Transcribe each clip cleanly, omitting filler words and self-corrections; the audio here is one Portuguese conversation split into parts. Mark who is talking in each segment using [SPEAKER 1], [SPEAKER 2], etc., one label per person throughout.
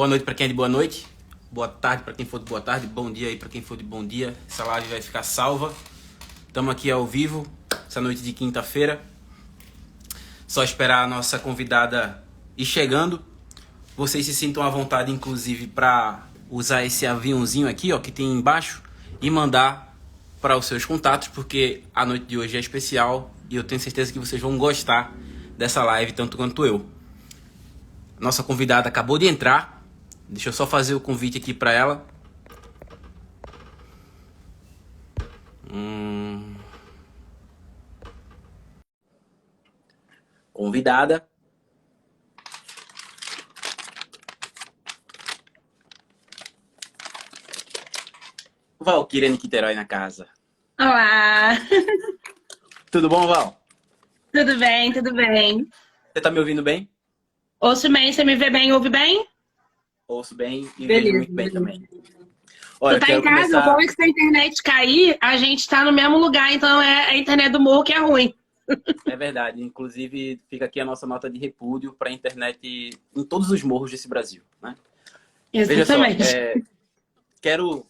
[SPEAKER 1] Boa noite para quem é de boa noite. Boa tarde para quem for de boa tarde. Bom dia aí para quem for de bom dia. Essa live vai ficar salva. Estamos aqui ao vivo, essa noite de quinta-feira. Só esperar a nossa convidada ir chegando. Vocês se sintam à vontade, inclusive, para usar esse aviãozinho aqui, ó, que tem embaixo, e mandar para os seus contatos, porque a noite de hoje é especial e eu tenho certeza que vocês vão gostar dessa live tanto quanto eu. Nossa convidada acabou de entrar. Deixa eu só fazer o convite aqui para ela. Convidada. Valquíria Niterói na casa.
[SPEAKER 2] Olá,
[SPEAKER 1] Tudo bom, Val?
[SPEAKER 2] tudo bem, tudo bem.
[SPEAKER 1] Você tá me ouvindo bem?
[SPEAKER 2] Ouço bem, você me vê bem, ouve bem?
[SPEAKER 1] Ouço bem e vejo
[SPEAKER 2] Beleza,
[SPEAKER 1] muito bem
[SPEAKER 2] beleza.
[SPEAKER 1] também.
[SPEAKER 2] Tu
[SPEAKER 1] Olha, eu
[SPEAKER 2] tá em
[SPEAKER 1] quero
[SPEAKER 2] casa? O bom
[SPEAKER 1] começar...
[SPEAKER 2] é que se a internet cair, a gente tá no mesmo lugar, então é a internet do morro que é ruim.
[SPEAKER 1] É verdade. Inclusive, fica aqui a nossa nota de repúdio para a internet em todos os morros desse Brasil, né? Veja só,
[SPEAKER 2] Exatamente.
[SPEAKER 1] quero,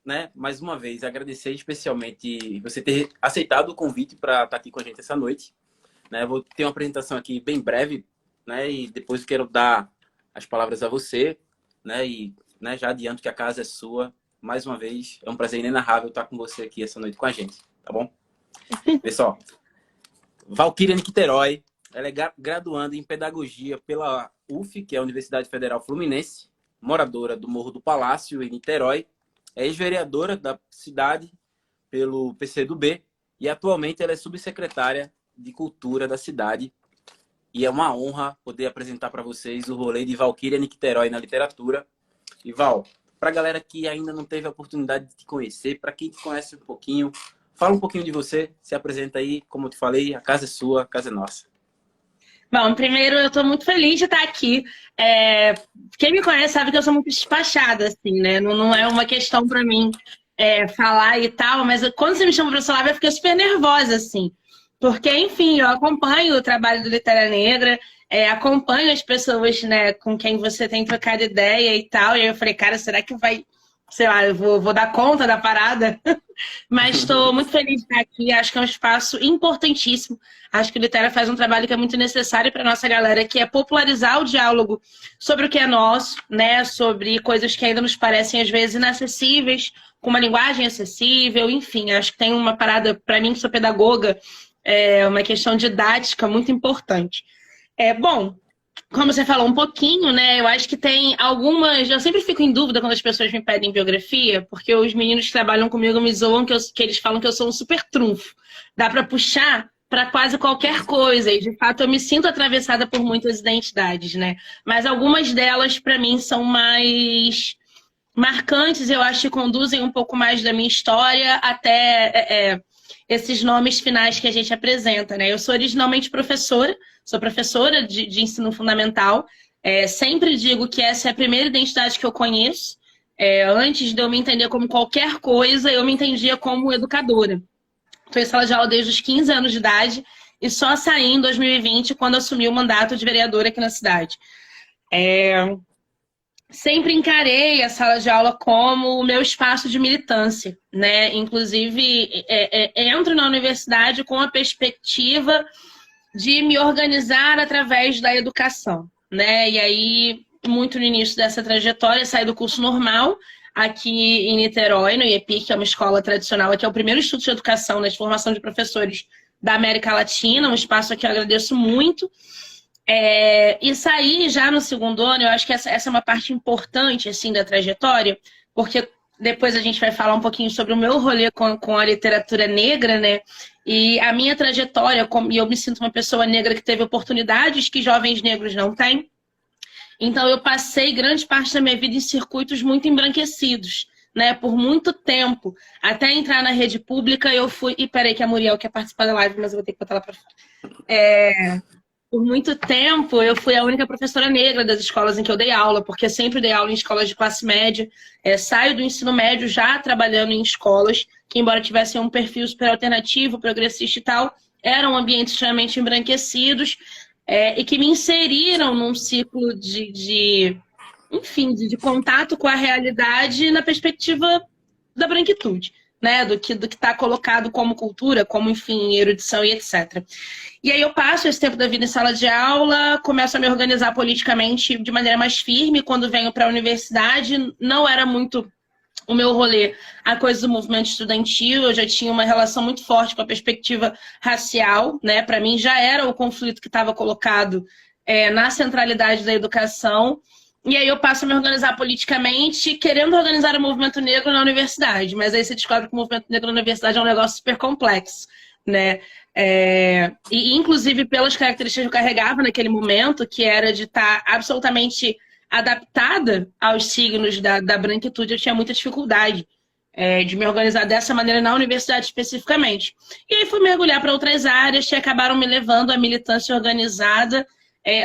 [SPEAKER 1] né, mais uma vez, agradecer especialmente você ter aceitado o convite para estar aqui com a gente essa noite. Né? Vou ter uma apresentação aqui bem breve, né? E depois eu quero dar as palavras a você, né? E, né, já adianto que a casa é sua. Mais uma vez, é um prazer inenarrável estar com você aqui essa noite com a gente, tá bom? Pessoal, Valquíria Niterói, ela é graduanda em Pedagogia pela UF, que é a Universidade Federal Fluminense, moradora do Morro do Palácio, em Niterói, é ex-vereadora da cidade pelo PCdoB e atualmente ela é subsecretária de Cultura da cidade. E é uma honra poder apresentar para vocês o rolê de Valquíria Niterói na literatura. E Val, para a galera que ainda não teve a oportunidade de te conhecer, para quem te conhece um pouquinho, fala um pouquinho de você, se apresenta aí, como eu te falei, a casa é sua, a casa é nossa.
[SPEAKER 2] Bom, primeiro eu tô muito feliz de estar aqui. Quem me conhece sabe que eu sou muito despachada, assim, né? Não é uma questão pra mim falar e tal, mas quando você me chama pra essa live eu fiquei super nervosa, assim. Porque, enfim, eu acompanho o trabalho do Literária Negra, acompanho as pessoas, né, com quem você tem trocado ideia e tal, e aí eu falei, cara, será que vai, sei lá, eu vou dar conta da parada? Mas estou muito feliz de estar aqui. Acho que é um espaço importantíssimo. Acho que o Litera faz um trabalho que é muito necessário para a nossa galera, que é popularizar o diálogo sobre o que é nosso, né? Sobre coisas que ainda nos parecem, às vezes, inacessíveis, com uma linguagem acessível, enfim. Acho que tem uma parada, para mim, que sou pedagoga, uma questão didática muito importante. Bom, como você falou um pouquinho, né? Eu acho que tem algumas. Eu sempre fico em dúvida quando as pessoas me pedem biografia, porque os meninos que trabalham comigo me zoam que eles falam que eu sou um super trunfo. Dá para puxar para quase qualquer coisa. E de fato eu me sinto atravessada por muitas identidades, né? Mas algumas delas, para mim, são mais marcantes, eu acho que conduzem um pouco mais da minha história até esses nomes finais que a gente apresenta, né? Eu sou originalmente professora, sou professora de ensino fundamental, sempre digo que essa é a primeira identidade que eu conheço. Antes de eu me entender como qualquer coisa, eu me entendia como educadora. Estou em sala de aula desde os 15 anos de idade e só saí em 2020 quando assumi o mandato de vereadora aqui na cidade. Sempre encarei a sala de aula como o meu espaço de militância, né? Inclusive, entro na universidade com a perspectiva de me organizar através da educação, né? E aí, muito no início dessa trajetória, saí do curso normal aqui em Niterói, no IEPIC, que é uma escola tradicional, que é o primeiro instituto de educação, né, de formação de professores da América Latina, um espaço que eu agradeço muito. E sair já no segundo ano, eu acho que essa é uma parte importante assim, da trajetória, porque depois a gente vai falar um pouquinho sobre o meu rolê com a literatura negra, né? E a minha trajetória, e eu me sinto uma pessoa negra que teve oportunidades que jovens negros não têm. Então eu passei grande parte da minha vida em circuitos muito embranquecidos, né? Por muito tempo. Até entrar na rede pública, eu fui. E peraí, que a Muriel quer participar da live, mas eu vou ter que botar ela pra fora. Por muito tempo, eu fui a única professora negra das escolas em que eu dei aula, porque eu sempre dei aula em escolas de classe média. Saio do ensino médio já trabalhando em escolas, que embora tivessem um perfil super alternativo, progressista e tal, eram ambientes extremamente embranquecidos e que me inseriram num ciclo de enfim, de contato com a realidade na perspectiva da branquitude, né? Do que está colocado como cultura, como, enfim, erudição e etc. E aí eu passo esse tempo da vida em sala de aula, começo a me organizar politicamente de maneira mais firme. Quando venho para a universidade, não era muito o meu rolê a coisa do movimento estudantil, eu já tinha uma relação muito forte com a perspectiva racial, né? Para mim já era o conflito que estava colocado na centralidade da educação. E aí eu passo a me organizar politicamente, querendo organizar o movimento negro na universidade. Mas aí você descobre que o movimento negro na universidade é um negócio super complexo, né? E inclusive pelas características que eu carregava naquele momento, que era de estar absolutamente adaptada aos signos da branquitude, eu tinha muita dificuldade de me organizar dessa maneira na universidade especificamente. E aí fui mergulhar para outras áreas que acabaram me levando à militância organizada.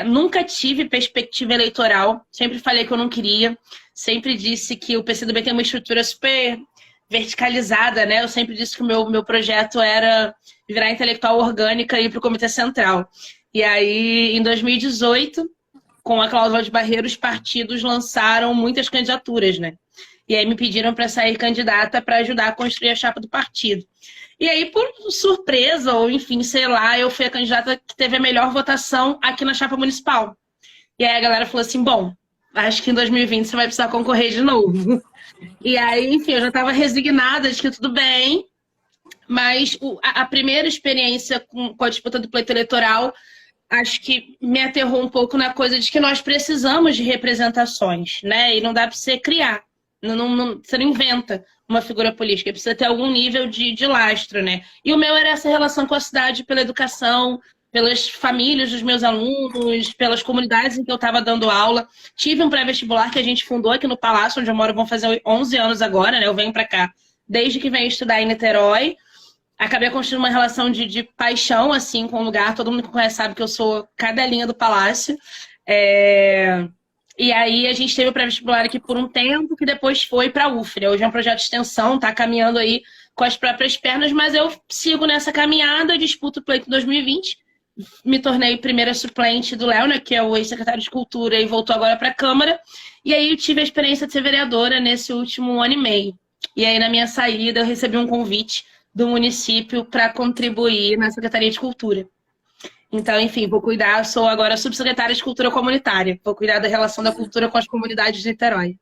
[SPEAKER 2] Nunca tive perspectiva eleitoral, sempre falei que eu não queria, sempre disse que o PCdoB tem uma estrutura super verticalizada, né? Eu sempre disse que o meu projeto era virar intelectual orgânica e ir para o Comitê Central. E aí, em 2018, com a cláusula de barreira, os partidos lançaram muitas candidaturas, né? E aí me pediram para sair candidata para ajudar a construir a chapa do partido. E aí, por surpresa, ou enfim, sei lá, eu fui a candidata que teve a melhor votação aqui na chapa municipal. E aí a galera falou assim, bom, acho que em 2020 você vai precisar concorrer de novo. E aí, enfim, eu já estava resignada de que tudo bem, mas a primeira experiência com a disputa do pleito eleitoral acho que me aterrou um pouco na coisa de que nós precisamos de representações, né? E não dá para você criar. Você não inventa uma figura política, precisa ter algum nível de lastro, né? E o meu era essa relação com a cidade pela educação, pelas famílias dos meus alunos, pelas comunidades em que eu estava dando aula. Tive um pré-vestibular que a gente fundou aqui no Palácio, onde eu moro, vão fazer 11 anos agora, né? Eu venho para cá desde que venho estudar em Niterói. Acabei construindo uma relação de paixão, assim, com o lugar. Todo mundo que conhece sabe que eu sou cadelinha do Palácio. E aí a gente teve o pré-vestibular aqui por um tempo, que depois foi para a UFRA. Hoje é um projeto de extensão, tá caminhando aí com as próprias pernas, mas eu sigo nessa caminhada, disputo o pleito 2020. Me tornei primeira suplente do Léo, né, que é o ex-secretário de Cultura, e voltou agora para a Câmara. E aí eu tive a experiência de ser vereadora nesse último ano e meio. E aí na minha saída eu recebi um convite do município para contribuir na Secretaria de Cultura. Então, enfim, vou cuidar, sou agora subsecretária de Cultura Comunitária. Vou cuidar da relação da cultura com as comunidades de Niterói.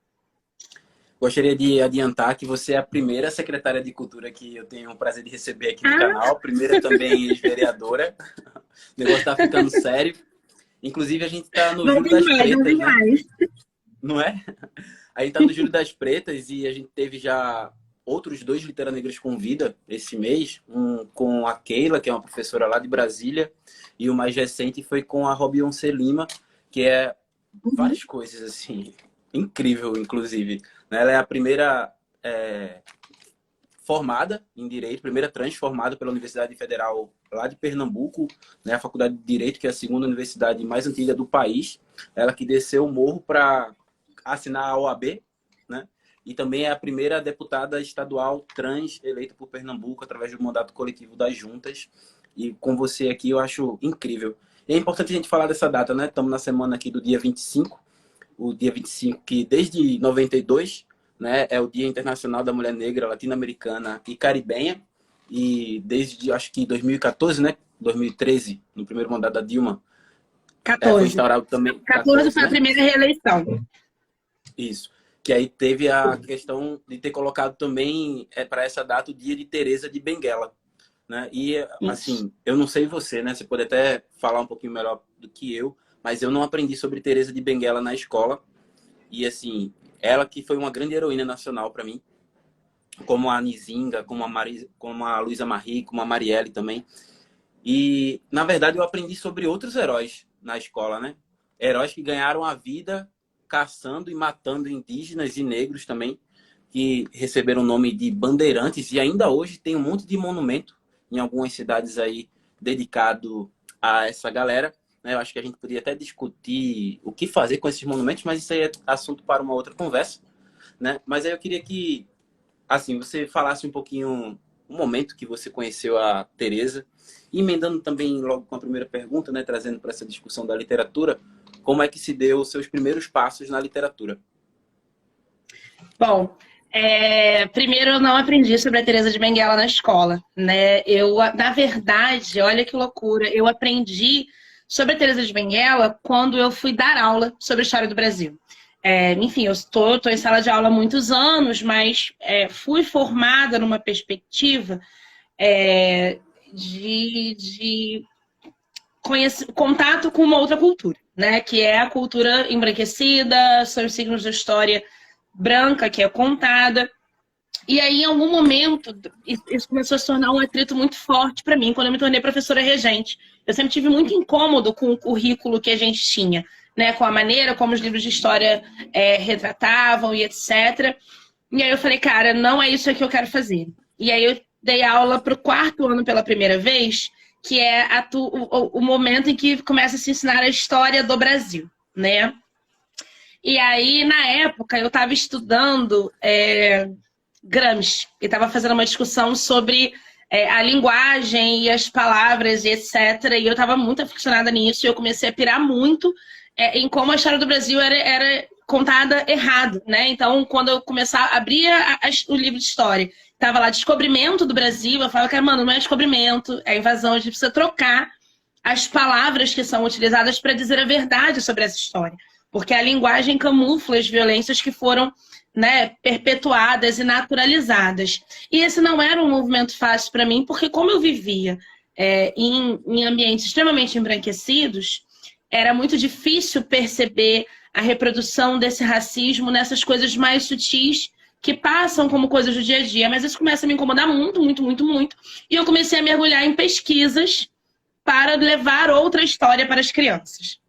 [SPEAKER 1] Gostaria de adiantar que você é a primeira secretária de Cultura que eu tenho o prazer de receber aqui no canal. Primeira também ex-vereadora. O negócio está ficando sério. Inclusive, a gente está no Júlio das Pretas, né? Não é? A gente está no Júlio das Pretas e a gente teve já outros 2 Literanegras com vida esse mês. Um com a Keila, que é uma professora lá de Brasília, e o mais recente foi com a Robionce Lima, que é várias coisas, assim, incrível, inclusive. Ela é a primeira formada em Direito, primeira transformada pela Universidade Federal lá de Pernambuco, né, a Faculdade de Direito, que é a segunda universidade mais antiga do país. Ela que desceu o morro para assinar a OAB, né? E também é a primeira deputada estadual trans eleita por Pernambuco através do mandato coletivo das juntas. E com você aqui eu acho incrível. E é importante a gente falar dessa data, né? Estamos na semana aqui do dia 25, o dia 25 que desde 92, né, é o Dia Internacional da Mulher Negra, Latino-Americana e Caribenha. E desde, acho que 2014, né? 2013, no primeiro mandato da Dilma.
[SPEAKER 2] 14.
[SPEAKER 1] Foi instaurado também.
[SPEAKER 2] 14 foi a primeira reeleição.
[SPEAKER 1] Isso. Que aí teve a questão de ter colocado também para essa data o dia de Teresa de Benguela, né? E assim, eu não sei você, né? Você pode até falar um pouquinho melhor do que eu, mas eu não aprendi sobre Teresa de Benguela na escola. E assim, ela que foi uma grande heroína nacional para mim, como a Nizinga, como a Luísa Marie, como a Marielle também. E na verdade eu aprendi sobre outros heróis na escola, né? Heróis que ganharam a vida caçando e matando indígenas e negros também, que receberam o nome de bandeirantes, e ainda hoje tem um monte de monumento em algumas cidades aí dedicado a essa galera, né? Eu acho que a gente poderia até discutir o que fazer com esses monumentos, mas isso aí é assunto para uma outra conversa, né? Mas aí eu queria que, assim, você falasse um pouquinho o momento que você conheceu a Teresa, e emendando também logo com a primeira pergunta, né, trazendo para essa discussão da literatura, como é que se deu os seus primeiros passos na literatura?
[SPEAKER 2] Bom, primeiro eu não aprendi sobre a Teresa de Benguela na escola, né? Na verdade, olha que loucura, eu aprendi sobre a Teresa de Benguela quando eu fui dar aula sobre a história do Brasil. Enfim, eu estou em sala de aula há muitos anos, mas fui formada numa perspectiva de contato com uma outra cultura, né? Que é a cultura embranquecida, são os signos da história branca, que é contada. E aí, em algum momento, isso começou a se tornar um atrito muito forte para mim, quando eu me tornei professora regente. Eu sempre tive muito incômodo com o currículo que a gente tinha, né? Com a maneira como os livros de história retratavam e etc. E aí eu falei, cara, não é isso que eu quero fazer. E aí eu dei aula para o 4º ano pela primeira vez, que é o momento em que começa a se ensinar a história do Brasil, né? E aí, na época, eu estava estudando Gramsci, e estava fazendo uma discussão sobre a linguagem e as palavras e etc. E eu estava muito aficionada nisso, e eu comecei a pirar muito em como a história do Brasil era contada errado, né? Então, quando eu abria o livro de história, tava lá descobrimento do Brasil, eu falava, cara, mano, não é descobrimento, é invasão, a gente precisa trocar as palavras que são utilizadas para dizer a verdade sobre essa história. Porque a linguagem camufla as violências que foram, né, perpetuadas e naturalizadas. E esse não era um movimento fácil para mim, porque como eu vivia em ambientes extremamente embranquecidos, era muito difícil perceber a reprodução desse racismo nessas coisas mais sutis que passam como coisas do dia a dia. Mas isso começa a me incomodar muito, muito, muito, muito. E eu comecei a mergulhar em pesquisas para levar outra história para as crianças.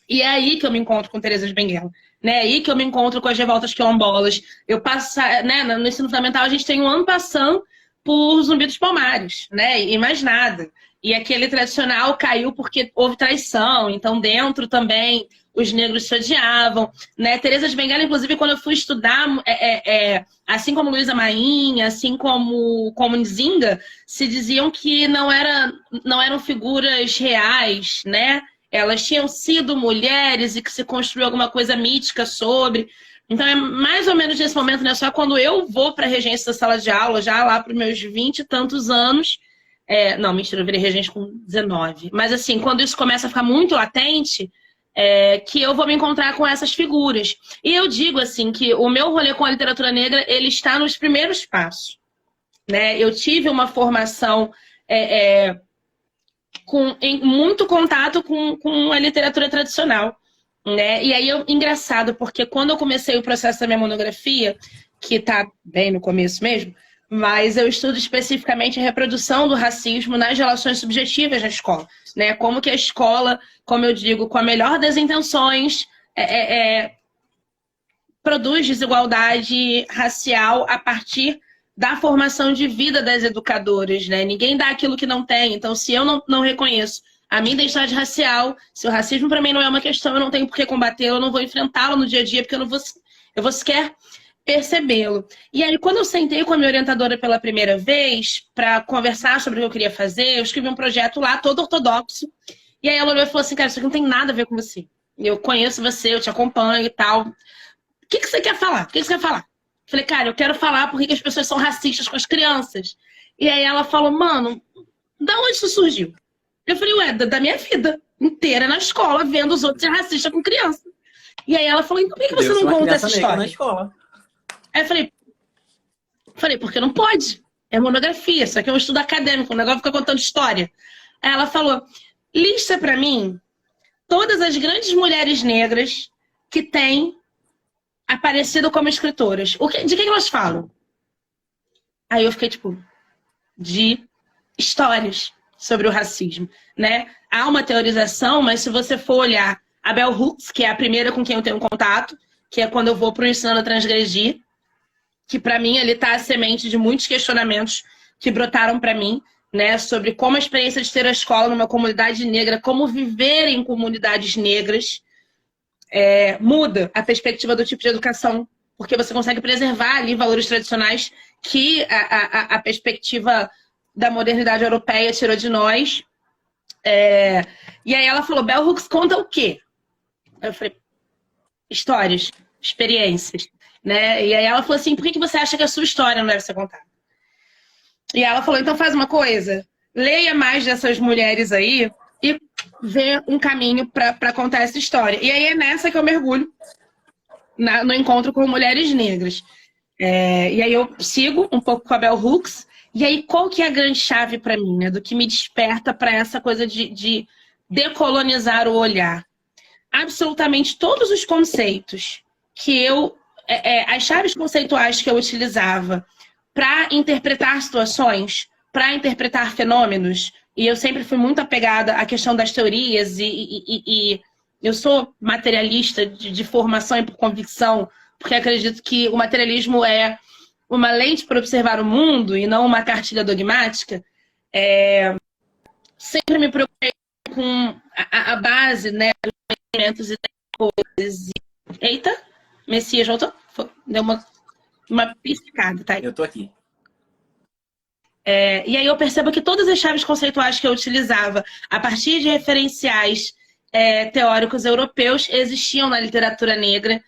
[SPEAKER 2] E é aí que eu me encontro com Teresa de Benguela. Né? É aí que eu me encontro com as revoltas quilombolas. No ensino fundamental, a gente tem um ano passando por Zumbi dos Palmares, né? E mais nada. E aquele tradicional caiu porque houve traição. Então, dentro também, os negros se odiavam. Né? Teresa de Benguela, inclusive, quando eu fui estudar, assim como Luísa Maim, assim como Nzinga, se diziam que não eram figuras reais, né? Elas tinham sido mulheres e que se construiu alguma coisa mítica sobre. Então, é mais ou menos nesse momento, né? Só quando eu vou para a regência da sala de aula, já lá para os meus 20 e tantos anos. Não, mentira, eu virei regente com 19. Mas, assim, quando isso começa a ficar muito latente, que eu vou me encontrar com essas figuras. E eu digo, assim, que o meu rolê com a literatura negra, ele está nos primeiros passos. Né? Eu tive uma formação... em muito contato com a literatura tradicional, né? E aí, engraçado, porque quando eu comecei o processo da minha monografia, que está bem no começo mesmo, mas eu estudo especificamente a reprodução do racismo nas relações subjetivas na escola, né? Como que a escola, como eu digo, com a melhor das intenções, produz desigualdade racial a partir da formação de vida das educadoras, né? Ninguém dá aquilo que não tem. Então, se eu não reconheço a minha identidade racial, se o racismo para mim não é uma questão, eu não tenho por que combatê-lo, eu não vou enfrentá-lo no dia a dia, porque eu vou sequer percebê-lo. E aí, quando eu sentei com a minha orientadora pela primeira vez para conversar sobre o que eu queria fazer, eu escrevi um projeto lá, todo ortodoxo. E aí ela olhou e falou assim, cara, isso aqui não tem nada a ver com você. Eu conheço você, eu te acompanho e tal. O que você quer falar? O que você quer falar? Falei, cara, eu quero falar por que as pessoas são racistas com as crianças. E aí ela falou, mano, da onde isso surgiu? Eu falei, ué, da minha vida inteira na escola, vendo os outros ser racistas com criança. E aí ela falou, então por que você não conta essa história?
[SPEAKER 1] Na escola.
[SPEAKER 2] Aí eu falei, porque não pode. É monografia, isso aqui é um estudo acadêmico, o negócio fica contando história. Aí ela falou, lista pra mim todas as grandes mulheres negras que têm aparecido como escritoras. De que elas falam? Aí eu fiquei tipo, de histórias sobre o racismo, né? Há uma teorização, mas se você for olhar a Bell Hooks, que é a primeira com quem eu tenho contato, que é quando eu vou para o Ensinando a Transgredir, que para mim ali está a semente de muitos questionamentos que brotaram para mim, né? Sobre como a experiência de ter a escola numa comunidade negra, como viver em comunidades negras, muda a perspectiva do tipo de educação, porque você consegue preservar ali valores tradicionais que a perspectiva da modernidade europeia tirou de nós. E aí ela falou, Bell Hooks conta o quê? Eu falei, histórias, experiências, né? E aí ela falou assim, por que você acha que a sua história não deve ser contada? E ela falou, então faz uma coisa, leia mais dessas mulheres aí e vê um caminho para contar essa história. E aí é nessa que eu mergulho, no encontro com mulheres negras. E aí eu sigo um pouco com a Bell Hooks. E aí qual que é a grande chave para mim, né? Do que me desperta para essa coisa de decolonizar o olhar? Absolutamente todos os conceitos que as chaves conceituais que eu utilizava para interpretar situações, para interpretar fenômenos, e eu sempre fui muito apegada à questão das teorias, e eu sou materialista de formação e por convicção, porque acredito que o materialismo é uma lente para observar o mundo e não uma cartilha dogmática. Sempre me preocupei com a base, né, dos conhecimentos e das coisas. Eita, Messias voltou? Deu uma piscada, tá aí.
[SPEAKER 1] Eu tô aqui.
[SPEAKER 2] E aí eu percebo que todas as chaves conceituais que eu utilizava a partir de referenciais teóricos europeus existiam na literatura negra,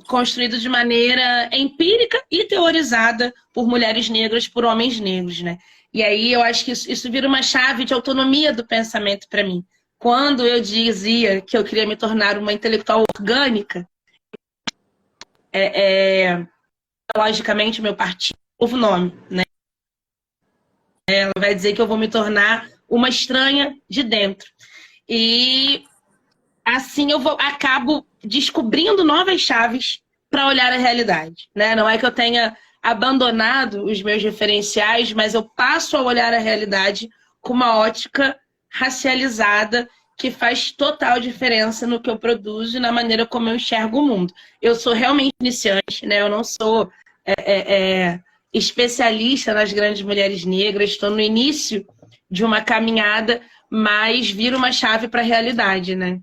[SPEAKER 2] construído de maneira empírica e teorizada por mulheres negras, por homens negros, né? E aí eu acho que isso vira uma chave de autonomia do pensamento para mim. Quando eu dizia que eu queria me tornar uma intelectual orgânica, logicamente, meu partido, novo nome, né? Ela vai dizer que eu vou me tornar uma estranha de dentro. E assim acabo descobrindo novas chaves para olhar a realidade, né? Não é que eu tenha abandonado os meus referenciais, mas eu passo a olhar a realidade com uma ótica racializada que faz total diferença no que eu produzo e na maneira como eu enxergo o mundo. Eu sou realmente iniciante, né? Eu não sou especialista nas grandes mulheres negras, estou no início de uma caminhada, mas vira uma chave para a realidade, né?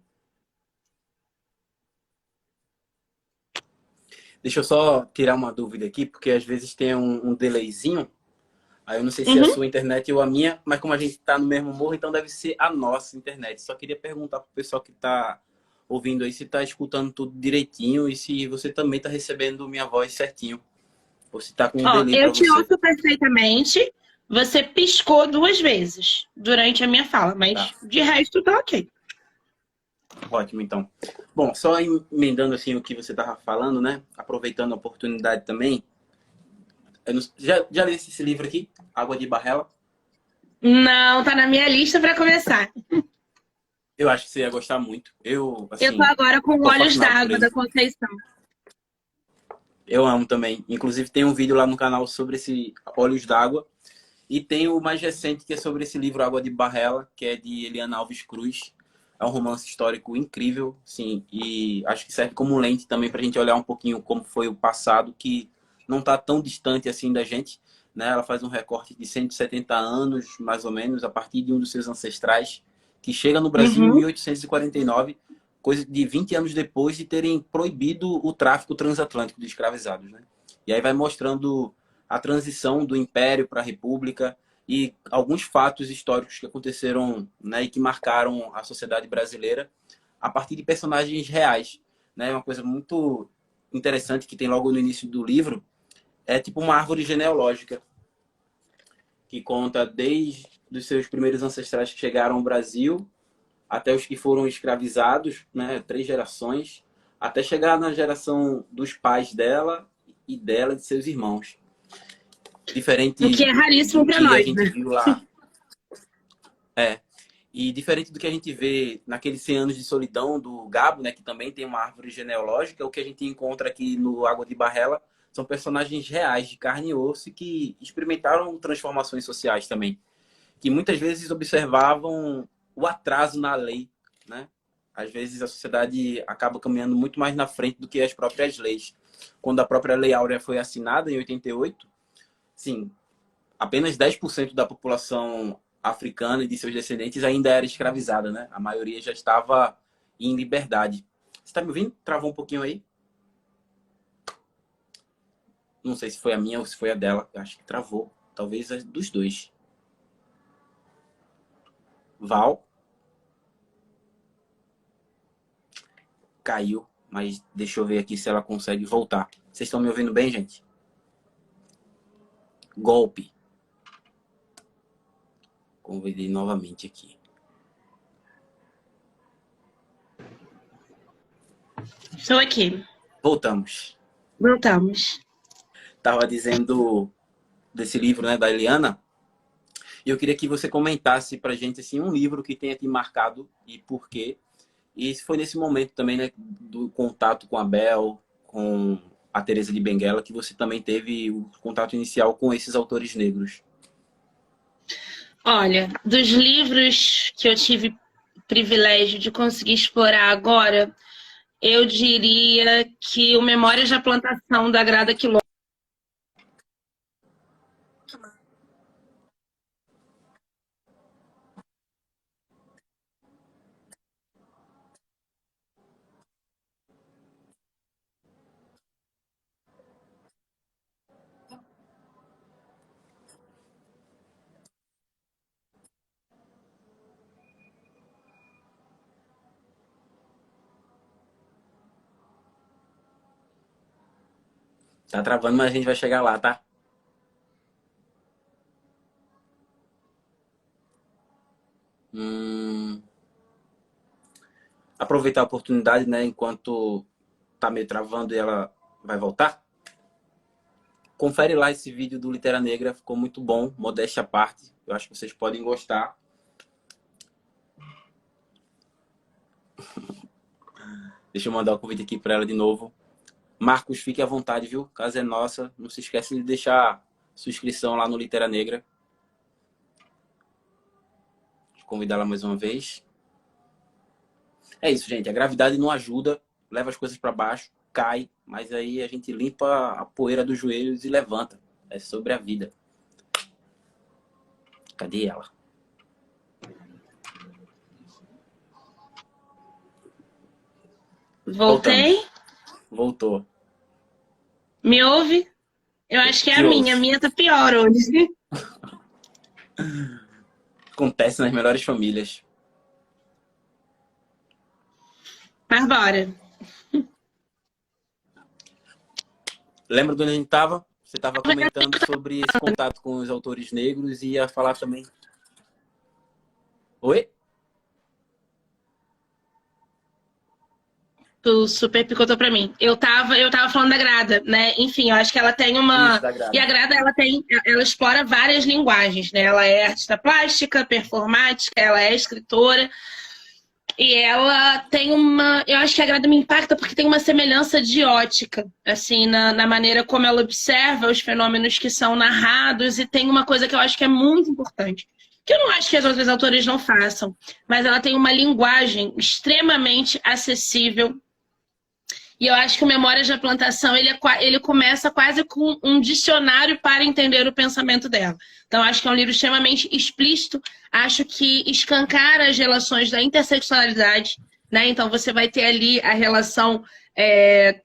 [SPEAKER 1] Deixa eu só tirar uma dúvida aqui, porque às vezes tem um delayzinho. Aí eu não sei se é a sua internet ou a minha, mas como a gente está no mesmo morro, então deve ser a nossa internet. Só queria perguntar para o pessoal que está ouvindo aí se está escutando tudo direitinho e se você também está recebendo minha voz certinho. Ou se está com um delay para
[SPEAKER 2] Eu te
[SPEAKER 1] você.
[SPEAKER 2] ouço perfeitamente. Você piscou 2 vezes durante a minha fala, mas
[SPEAKER 1] Tá.
[SPEAKER 2] de resto tá ok.
[SPEAKER 1] Ótimo, então. Bom, só emendando assim o que você estava falando, né? Aproveitando a oportunidade também. Já li esse livro aqui, Água de Barrela?
[SPEAKER 2] Não, tá na minha lista para começar.
[SPEAKER 1] Eu acho que você ia gostar muito. Eu,
[SPEAKER 2] Eu tô
[SPEAKER 1] assim,
[SPEAKER 2] agora com
[SPEAKER 1] tô
[SPEAKER 2] Olhos
[SPEAKER 1] fascinado por
[SPEAKER 2] d'Água
[SPEAKER 1] ele.
[SPEAKER 2] da Conceição.
[SPEAKER 1] Eu amo também. Inclusive tem um vídeo lá no canal sobre esse Olhos d'Água. E tem o mais recente que é sobre esse livro Água de Barrela, que é de Eliana Alves Cruz. É um romance histórico incrível, sim. E acho que serve como lente também para a gente olhar um pouquinho como foi o passado, que não está tão distante assim da gente. Né? Ela faz um recorte de 170 anos, mais ou menos, a partir de um dos seus ancestrais, que chega no Brasil em
[SPEAKER 2] Uhum.
[SPEAKER 1] 1849, coisa de 20 anos depois de terem proibido o tráfico transatlântico de escravizados. Né? E aí vai mostrando a transição do Império para a República e alguns fatos históricos que aconteceram, né, e que marcaram a sociedade brasileira a partir de personagens reais. Né? Uma coisa muito interessante que tem logo no início do livro é tipo uma árvore genealógica que conta desde os seus primeiros ancestrais que chegaram ao Brasil até os que foram escravizados, né, 3 gerações, até chegar na geração dos pais dela e dela e de seus irmãos.
[SPEAKER 2] O que
[SPEAKER 1] Diferente
[SPEAKER 2] é raríssimo
[SPEAKER 1] do
[SPEAKER 2] para
[SPEAKER 1] que a
[SPEAKER 2] nós,
[SPEAKER 1] gente
[SPEAKER 2] né?
[SPEAKER 1] viu lá. E diferente do que a gente vê naqueles 100 anos de solidão do Gabo, né, que também tem uma árvore genealógica, o que a gente encontra aqui no Água de Barrela são personagens reais, de carne e osso, que experimentaram transformações sociais também. Que muitas vezes observavam o atraso na lei, né? Às vezes a sociedade acaba caminhando muito mais na frente do que as próprias leis. Quando a própria Lei Áurea foi assinada em 88, sim, apenas 10% da população africana e de seus descendentes ainda era escravizada, né? A maioria já estava em liberdade. Você está me ouvindo? Travou um pouquinho aí? Não sei se foi a minha ou se foi a dela. Eu acho que travou. Talvez a dos dois. Val? caiu, mas deixa eu ver aqui se ela consegue voltar. Vocês estão me ouvindo bem, gente? Golpe. Convidei novamente aqui.
[SPEAKER 2] Estou aqui.
[SPEAKER 1] Voltamos.
[SPEAKER 2] Voltamos.
[SPEAKER 1] Estava dizendo desse livro, né, da Eliana. E eu queria que você comentasse pra gente assim, um livro que tenha te marcado e por quê. E foi nesse momento também, né, do contato com a Bel, com a Teresa de Benguela, que você também teve o contato inicial com esses autores negros.
[SPEAKER 2] Olha, dos livros que eu tive privilégio de conseguir explorar agora, eu diria que o Memórias da Plantação, da Grada Quilombo.
[SPEAKER 1] Tá travando, mas a gente vai chegar lá, tá? Aproveitar a oportunidade, né, enquanto tá meio travando e ela vai voltar. Confere lá esse vídeo do Litera Negra, ficou muito bom, modéstia à parte. Eu acho que vocês podem gostar. Deixa eu mandar o convite aqui para ela de novo. Marcos, fique à vontade, viu? Casa é nossa. Não se esquece de deixar sua inscrição lá no Litera Negra. Vou convidá-la mais uma vez. É isso, gente. A gravidade não ajuda, leva as coisas para baixo, cai, mas aí a gente limpa a poeira dos joelhos e levanta. É sobre a vida. Cadê ela?
[SPEAKER 2] Voltei?
[SPEAKER 1] Voltou.
[SPEAKER 2] Me ouve? Eu acho que é a
[SPEAKER 1] ouço.
[SPEAKER 2] minha tá pior hoje.
[SPEAKER 1] Acontece nas melhores famílias.
[SPEAKER 2] Mas bora.
[SPEAKER 1] Lembra de onde a gente estava? Você estava comentando sobre esse contato com os autores negros e ia falar também... Oi?
[SPEAKER 2] Tu super picotou pra mim. Eu tava falando da Grada, né? Enfim, eu acho que ela tem uma...
[SPEAKER 1] Isso,
[SPEAKER 2] E a Grada, ela explora várias linguagens, né? Ela é artista plástica, performática, ela é escritora. E ela tem uma... Eu acho que a Grada me impacta porque tem uma semelhança de ótica, assim, na maneira como ela observa os fenômenos que são narrados. E tem uma coisa que eu acho que é muito importante, que eu não acho que as outras autores não façam, mas ela tem uma linguagem extremamente acessível. E eu acho que o Memórias da Plantação, ele começa quase com um dicionário para entender o pensamento dela. Então, acho que é um livro extremamente explícito. Acho que escancara as relações da interseccionalidade, né? Então, você vai ter ali a relação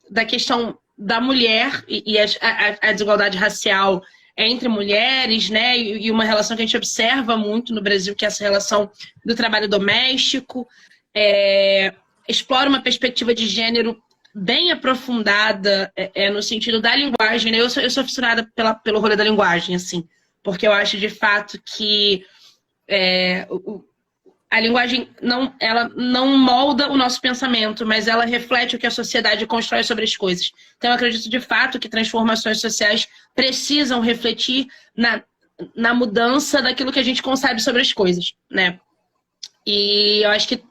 [SPEAKER 2] da questão da mulher e a desigualdade racial entre mulheres, né? E uma relação que a gente observa muito no Brasil, que é essa relação do trabalho doméstico. Explora uma perspectiva de gênero bem aprofundada no sentido da linguagem, né? Eu sou fissurada pelo rolê da linguagem, assim, porque eu acho de fato que a linguagem ela não molda o nosso pensamento, mas ela reflete o que a sociedade constrói sobre as coisas. Então eu acredito de fato que transformações sociais precisam refletir na mudança daquilo que a gente concebe sobre as coisas, né? E eu acho que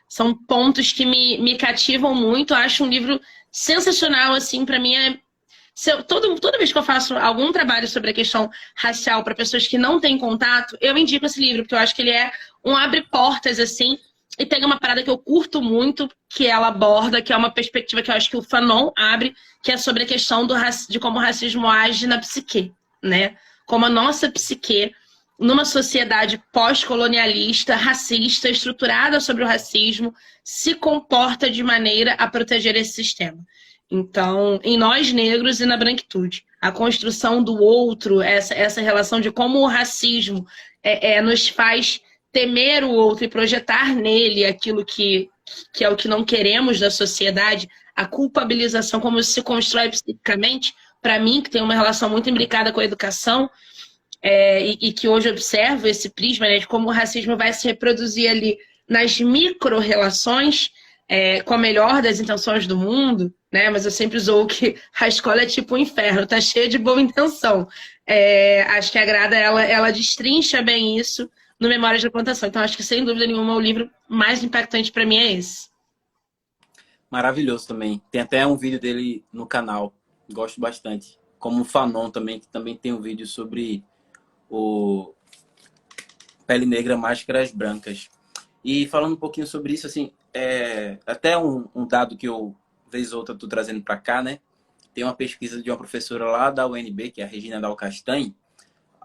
[SPEAKER 2] são pontos que me cativam muito. Eu acho um livro sensacional, assim, para mim toda vez que eu faço algum trabalho sobre a questão racial para pessoas que não têm contato, eu indico esse livro, porque eu acho que ele é um abre-portas, assim, e tem uma parada que eu curto muito, que ela aborda, que é uma perspectiva que eu acho que o Fanon abre, que é sobre a questão de como o racismo age na psique, né? Como a nossa psique, numa sociedade pós-colonialista, racista, estruturada sobre o racismo, se comporta de maneira a proteger esse sistema. Então, em Nós Negros e na Branquitude, a construção do outro, essa relação de como o racismo nos faz temer o outro e projetar nele aquilo que é o que não queremos da sociedade, a culpabilização, como se constrói psiquicamente, para mim, que tem uma relação muito imbricada com a educação, e que hoje observo esse prisma, né, de como o racismo vai se reproduzir ali nas micro-relações, com a melhor das intenções do mundo, né? Mas eu sempre zoo que a escola é tipo um inferno, tá cheia de boa intenção. Acho que a Grada, ela destrincha bem isso no Memórias da Plantação. Então, acho que, sem dúvida nenhuma, o livro mais impactante para mim é esse.
[SPEAKER 1] Maravilhoso também. Tem até um vídeo dele no canal. Gosto bastante. Como o Fanon também, que também tem um vídeo sobre o Pele Negra, Máscaras Brancas. E falando um pouquinho sobre isso, assim, até um dado que eu, vez ou outra, estou trazendo para cá, né? Tem uma pesquisa de uma professora lá da UNB, que é a Regina Dal Castanho,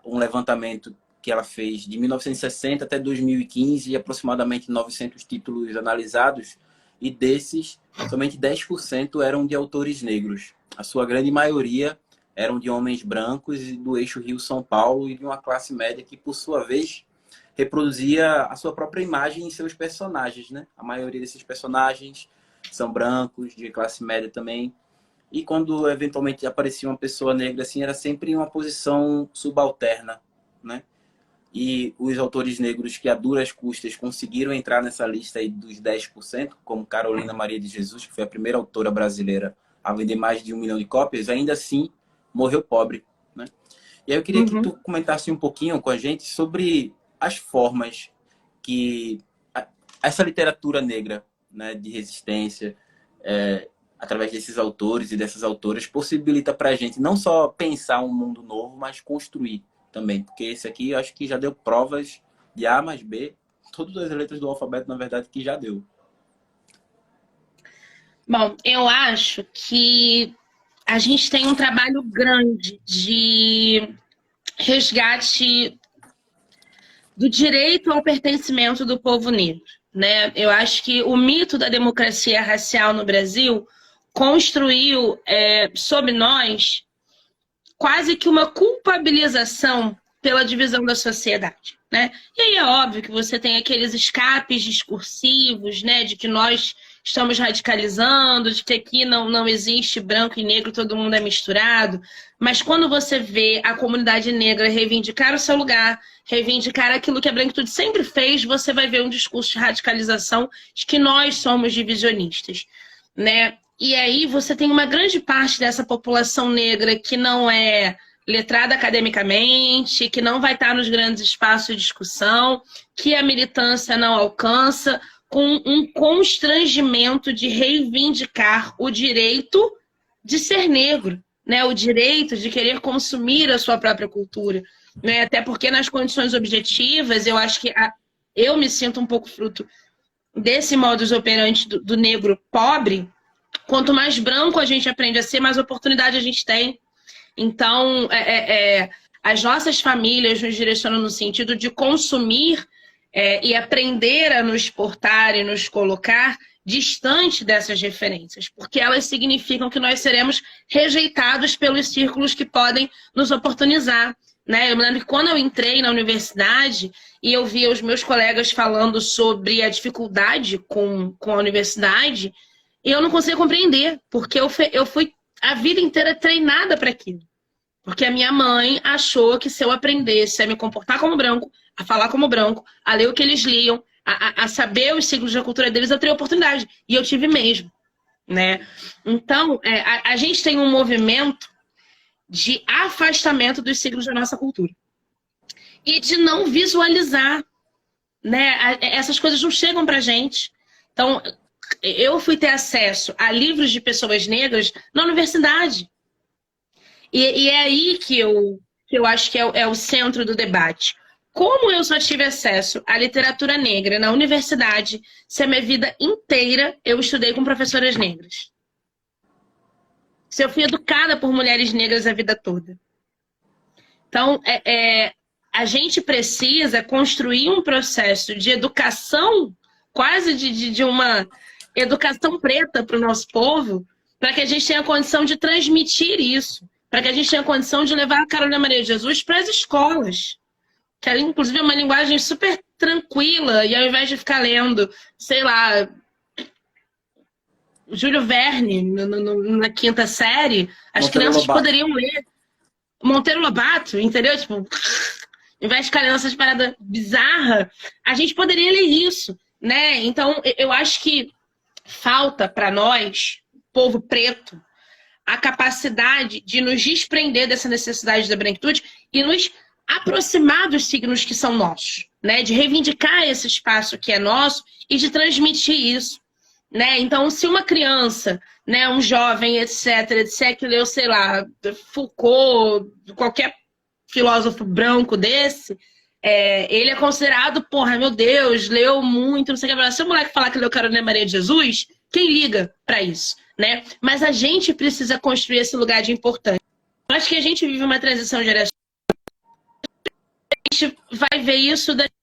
[SPEAKER 1] um levantamento que ela fez de 1960 até 2015, e aproximadamente 900 títulos analisados, e desses, somente 10% eram de autores negros. A sua grande maioria eram de homens brancos e do eixo Rio-São Paulo, e de uma classe média que, por sua vez, reproduzia a sua própria imagem em seus personagens, né? A maioria desses personagens são brancos, de classe média também. E quando eventualmente aparecia uma pessoa negra, assim, era sempre em uma posição subalterna, né? E os autores negros que a duras custas conseguiram entrar nessa lista aí dos 10%, como Carolina Maria de Jesus, que foi a primeira autora brasileira a vender mais de 1 milhão de cópias, ainda assim morreu pobre, né? E aí eu queria que tu comentasse um pouquinho com a gente sobre as formas que essa literatura negra, né, de resistência, através desses autores e dessas autoras, possibilita para a gente não só pensar um mundo novo, mas construir também. Porque esse aqui eu acho que já deu provas de A mais B, todas as letras do alfabeto, na verdade, que já deu.
[SPEAKER 2] Bom, eu acho que a gente tem um trabalho grande de resgate do direito ao pertencimento do povo negro, né? Eu acho que o mito da democracia racial no Brasil construiu sobre nós quase que uma culpabilização pela divisão da sociedade, né? E aí é óbvio que você tem aqueles escapes discursivos, né, de que nós estamos radicalizando, de que aqui não existe branco e negro, todo mundo é misturado. Mas quando você vê a comunidade negra reivindicar o seu lugar, reivindicar aquilo que a branquitude sempre fez, você vai ver um discurso de radicalização de que nós somos divisionistas, né? E aí você tem uma grande parte dessa população negra que não é letrada academicamente, que não vai estar nos grandes espaços de discussão, que a militância não alcança, com um constrangimento de reivindicar o direito de ser negro, né? O direito de querer consumir a sua própria cultura, né? Até porque nas condições objetivas, eu acho que eu me sinto um pouco fruto desse modus operandi do negro pobre. Quanto mais branco a gente aprende a ser, mais oportunidade a gente tem. Então, as nossas famílias nos direcionam no sentido de consumir e aprender a nos portar e nos colocar distante dessas referências, porque elas significam que nós seremos rejeitados pelos círculos que podem nos oportunizar, né? Eu me lembro que quando eu entrei na universidade e eu via os meus colegas falando sobre a dificuldade com a universidade, eu não conseguia compreender, porque eu fui a vida inteira treinada para aquilo. Porque a minha mãe achou que se eu aprendesse a me comportar como branco, a falar como branco, a ler o que eles liam, a saber os ciclos da cultura deles, eu teria oportunidade. E eu tive mesmo, né? Então, a gente tem um movimento de afastamento dos ciclos da nossa cultura. E de não visualizar, né? Essas coisas não chegam pra gente. Então, eu fui ter acesso a livros de pessoas negras na universidade. E é aí que eu acho que é o centro do debate. Como eu só tive acesso à literatura negra na universidade, se a minha vida inteira eu estudei com professoras negras? Se eu fui educada por mulheres negras a vida toda? Então, a gente precisa construir um processo de educação, quase de uma educação preta para o nosso povo, para que a gente tenha condição de transmitir isso, para que a gente tenha condição de levar a Carolina Maria de Jesus para as escolas, que inclusive é uma linguagem super tranquila e ao invés de ficar lendo, sei lá, Júlio Verne na quinta série, as
[SPEAKER 1] Monteiro
[SPEAKER 2] crianças
[SPEAKER 1] Lobato.
[SPEAKER 2] poderiam ler Monteiro Lobato, entendeu? Tipo, ao invés de ficar lendo essas paradas bizarras, a gente poderia ler isso, né? Então, eu acho que falta para nós, povo preto, a capacidade de nos desprender dessa necessidade da branquitude e nos aproximar dos signos que são nossos, né? De reivindicar esse espaço que é nosso e de transmitir isso, né? Então, se uma criança, né, um jovem, etc, que leu, sei lá, Foucault, qualquer filósofo branco desse, ele é considerado, porra, meu Deus, leu muito, não sei o que. Se o moleque falar que leu Carolina Maria de Jesus, quem liga para isso, né? Mas a gente precisa construir esse lugar de importância. Eu acho que a gente vive uma transição geracional. A gente vai ver isso daqui.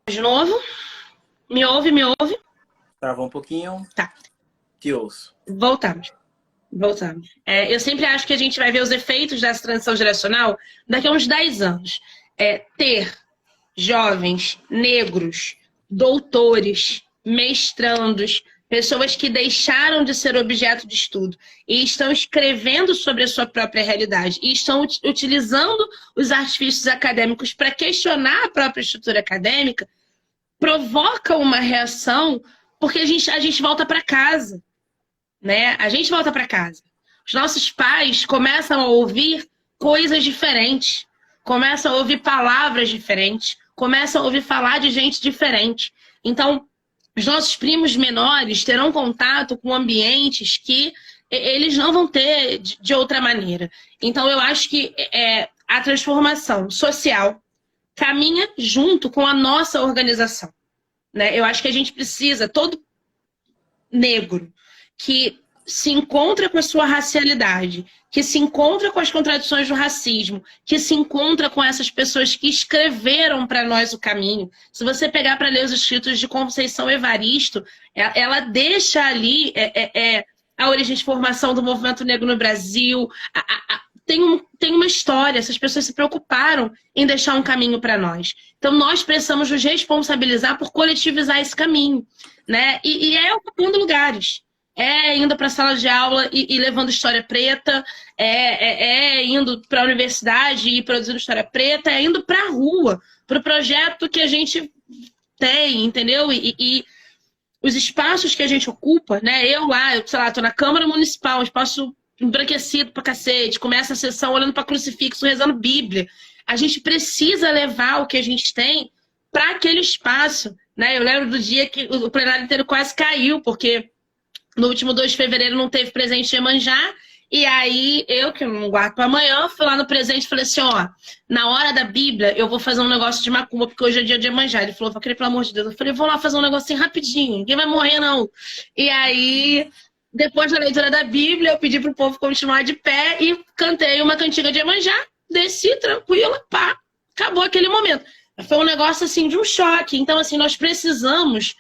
[SPEAKER 2] De novo? Me ouve, me ouve?
[SPEAKER 1] Travou um pouquinho.
[SPEAKER 2] Tá.
[SPEAKER 1] Te ouço.
[SPEAKER 2] Voltamos. Eu sempre acho que a gente vai ver os efeitos dessa transição geracional daqui a uns 10 anos. Ter jovens negros, doutores, mestrandos, pessoas que deixaram de ser objeto de estudo e estão escrevendo sobre a sua própria realidade e estão utilizando os artifícios acadêmicos para questionar a própria estrutura acadêmica, provoca uma reação porque a gente volta para casa, né? A gente volta para casa. Os nossos pais começam a ouvir coisas diferentes, começam a ouvir palavras diferentes, começam a ouvir falar de gente diferente. Então, os nossos primos menores terão contato com ambientes que eles não vão ter de outra maneira. Então, eu acho que a transformação social caminha junto com a nossa organização, né? Eu acho que a gente precisa, todo negro que se encontra com a sua racialidade, que se encontra com as contradições do racismo, que se encontra com essas pessoas que escreveram para nós o caminho. Se você pegar para ler os escritos de Conceição Evaristo, ela deixa ali a origem de formação do movimento negro no Brasil. Tem uma história, essas pessoas se preocuparam em deixar um caminho para nós. Então, nós precisamos nos responsabilizar por coletivizar esse caminho, né? E ocupando lugares. Indo para a sala de aula e levando história preta, indo para a universidade e produzindo história preta, indo para a rua, para o projeto que a gente tem, entendeu? E os espaços que a gente ocupa, né? Eu sei lá, tô na Câmara Municipal, um espaço embranquecido pra cacete, começa a sessão olhando para crucifixo, rezando Bíblia. A gente precisa levar o que a gente tem para aquele espaço, né? Eu lembro do dia que o plenário inteiro quase caiu, porque no último 2 de fevereiro não teve presente de Iemanjá. E aí, eu, que não guardo para amanhã, fui lá no presente e falei assim, ó, na hora da Bíblia, eu vou fazer um negócio de macumba, porque hoje é dia de Iemanjá. Ele falou, querer, pelo amor de Deus. Eu falei, vou lá fazer um negocinho rapidinho, ninguém vai morrer, não. E aí, depois da leitura da Bíblia, eu pedi pro povo continuar de pé e cantei uma cantiga de Iemanjá, desci tranquila, pá, acabou aquele momento. Foi um negócio, assim, de um choque. Então, assim, nós precisamos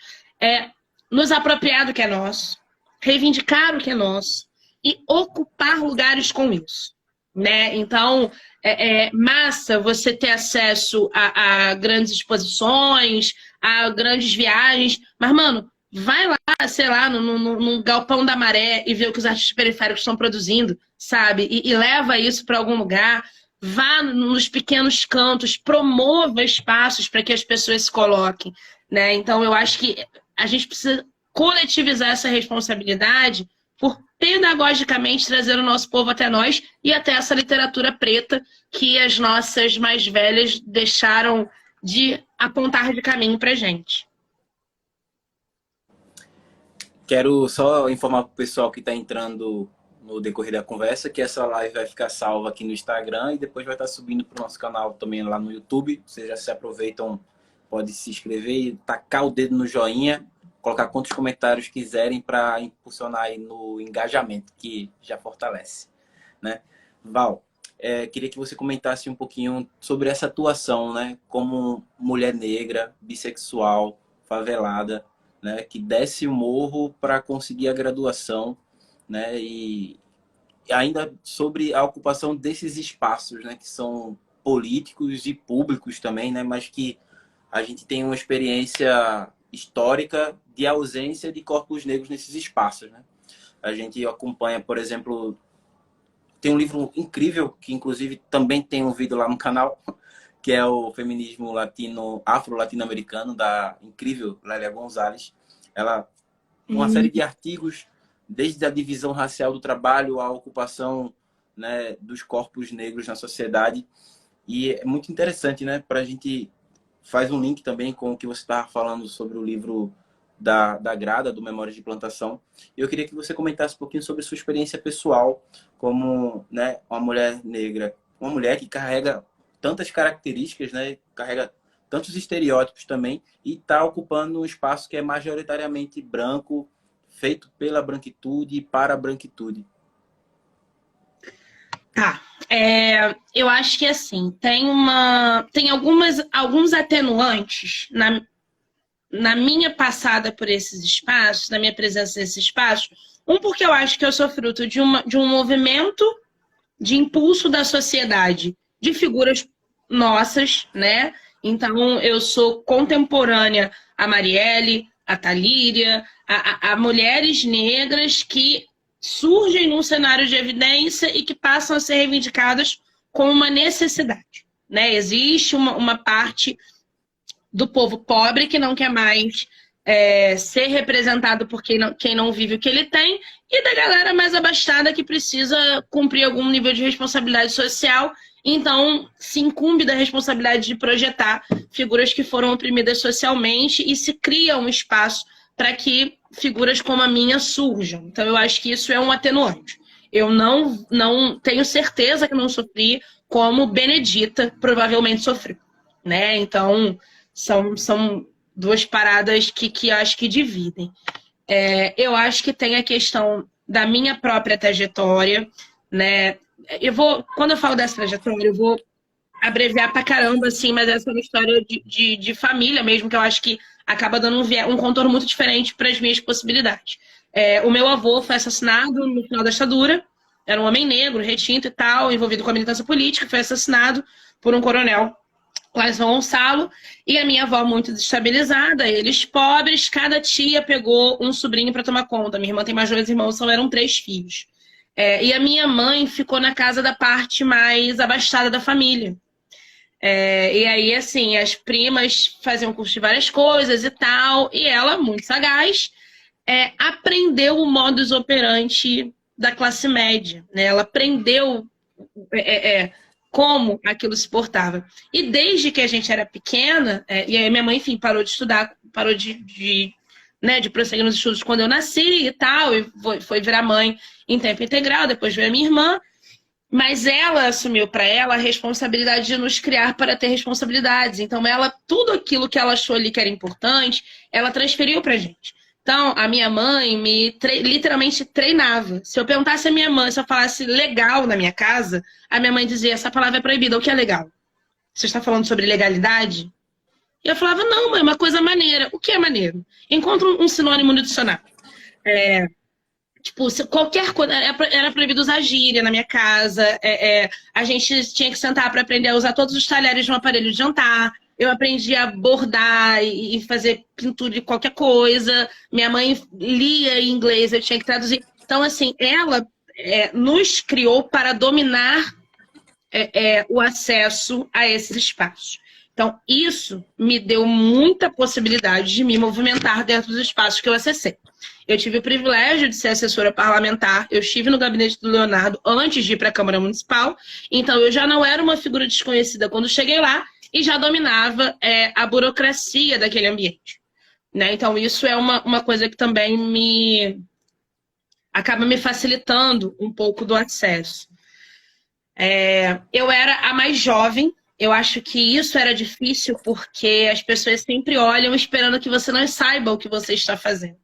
[SPEAKER 2] nos apropriar do que é nosso, reivindicar o que é nosso e ocupar lugares com isso, né? Então, massa você ter acesso a grandes exposições, a grandes viagens, mas, mano, vai lá, sei lá, num galpão da Maré e vê o que os artistas periféricos estão produzindo, sabe? E leva isso para algum lugar, vá nos pequenos cantos, promova espaços para que as pessoas se coloquem, né? Então, eu acho que a gente precisa coletivizar essa responsabilidade por pedagogicamente trazer o nosso povo até nós e até essa literatura preta que as nossas mais velhas deixaram de apontar de caminho pra gente.
[SPEAKER 1] Quero só informar para o pessoal que está entrando no decorrer da conversa que essa live vai ficar salva aqui no Instagram e depois vai estar subindo para o nosso canal também lá no YouTube. Vocês já se aproveitam, pode se inscrever e tacar o dedo no joinha, colocar quantos comentários quiserem para impulsionar aí no engajamento, que já fortalece, né? Val, queria que você comentasse um pouquinho sobre essa atuação, né? Como mulher negra, bissexual, favelada, né? Que desce o morro para conseguir a graduação, né? E ainda sobre a ocupação desses espaços, né, que são políticos e públicos também, né, mas que a gente tem uma experiência histórica de ausência de corpos negros nesses espaços, né? A gente acompanha, por exemplo, tem um livro incrível que inclusive também tem um vídeo lá no canal, que é o Feminismo Latino, Afro-Latino-Americano, da incrível Lélia Gonzalez. Ela, uma série de artigos, desde a divisão racial do trabalho, a ocupação, né, dos corpos negros na sociedade. E é muito interessante, né, para a gente faz um link também com o que você estava falando sobre o livro da Grada, do Memórias de Plantação. Eu queria que você comentasse um pouquinho sobre sua experiência pessoal como, né, uma mulher negra, uma mulher que carrega tantas características, né, carrega tantos estereótipos também, e está ocupando um espaço que é majoritariamente branco, feito pela branquitude e para a branquitude.
[SPEAKER 2] Tá. Eu acho que assim, tem alguns atenuantes na minha passada por esses espaços, na minha presença nesses espaços. Porque eu acho que eu sou fruto de um movimento de impulso da sociedade, de figuras nossas, né? Então, eu sou contemporânea a Marielle, a Talíria, a mulheres negras que surgem num cenário de evidência e que passam a ser reivindicadas como uma necessidade, né? Existe uma parte do povo pobre que não quer mais ser representado por quem não vive o que ele tem, e da galera mais abastada que precisa cumprir algum nível de responsabilidade social. Então, se incumbe da responsabilidade de projetar figuras que foram oprimidas socialmente e se cria um espaço para que figuras como a minha surjam. Então, eu acho que isso é um atenuante. Eu não tenho certeza que não sofri como Benedita provavelmente sofreu, né? Então, são duas paradas que eu acho que dividem. Eu acho que tem a questão da minha própria trajetória, né? Quando eu falo dessa trajetória, eu vou abreviar pra caramba, assim, mas essa é uma história de família mesmo, que eu acho que acaba dando um contorno muito diferente para as minhas possibilidades. O meu avô foi assassinado no final da ditadura, era um homem negro, retinto e tal, envolvido com a militância política, foi assassinado por um coronel lá em São Gonçalo, e a minha avó muito desestabilizada, eles pobres, cada tia pegou um sobrinho para tomar conta. Minha irmã tem mais 2 irmãos, então eram 3 filhos. E a minha mãe ficou na casa da parte mais abastada da família. E aí, assim, as primas faziam curso de várias coisas e tal, e ela, muito sagaz, aprendeu o modus operandi da classe média, né? Ela aprendeu como aquilo se portava. E desde que a gente era pequena, e aí minha mãe, enfim, parou de estudar, parou de prosseguir nos estudos quando eu nasci e tal, e foi virar mãe em tempo integral, depois veio a minha irmã, mas ela assumiu para ela a responsabilidade de nos criar para ter responsabilidades. Então, tudo aquilo que ela achou ali que era importante, ela transferiu pra gente. Então, a minha mãe literalmente treinava. Se eu perguntasse à minha mãe, se eu falasse legal na minha casa, a minha mãe dizia, essa palavra é proibida. O que é legal? Você está falando sobre legalidade? E eu falava, não, mãe, uma coisa maneira. O que é maneiro? Encontra um sinônimo no dicionário. Tipo, qualquer coisa, era proibido usar gíria na minha casa, a gente tinha que sentar para aprender a usar todos os talheres de um aparelho de jantar, eu aprendi a bordar e fazer pintura de qualquer coisa, minha mãe lia em inglês, eu tinha que traduzir. Então, assim, ela nos criou para dominar o acesso a esses espaços. Então, isso me deu muita possibilidade de me movimentar dentro dos espaços que eu acessei. Eu tive o privilégio de ser assessora parlamentar, eu estive no gabinete do Leonardo antes de ir para a Câmara Municipal, então eu já não era uma figura desconhecida quando cheguei lá e já dominava a burocracia daquele ambiente, né? Então isso é uma coisa que também acaba me facilitando um pouco do acesso. Eu era a mais jovem, eu acho que isso era difícil porque as pessoas sempre olham esperando que você não saiba o que você está fazendo,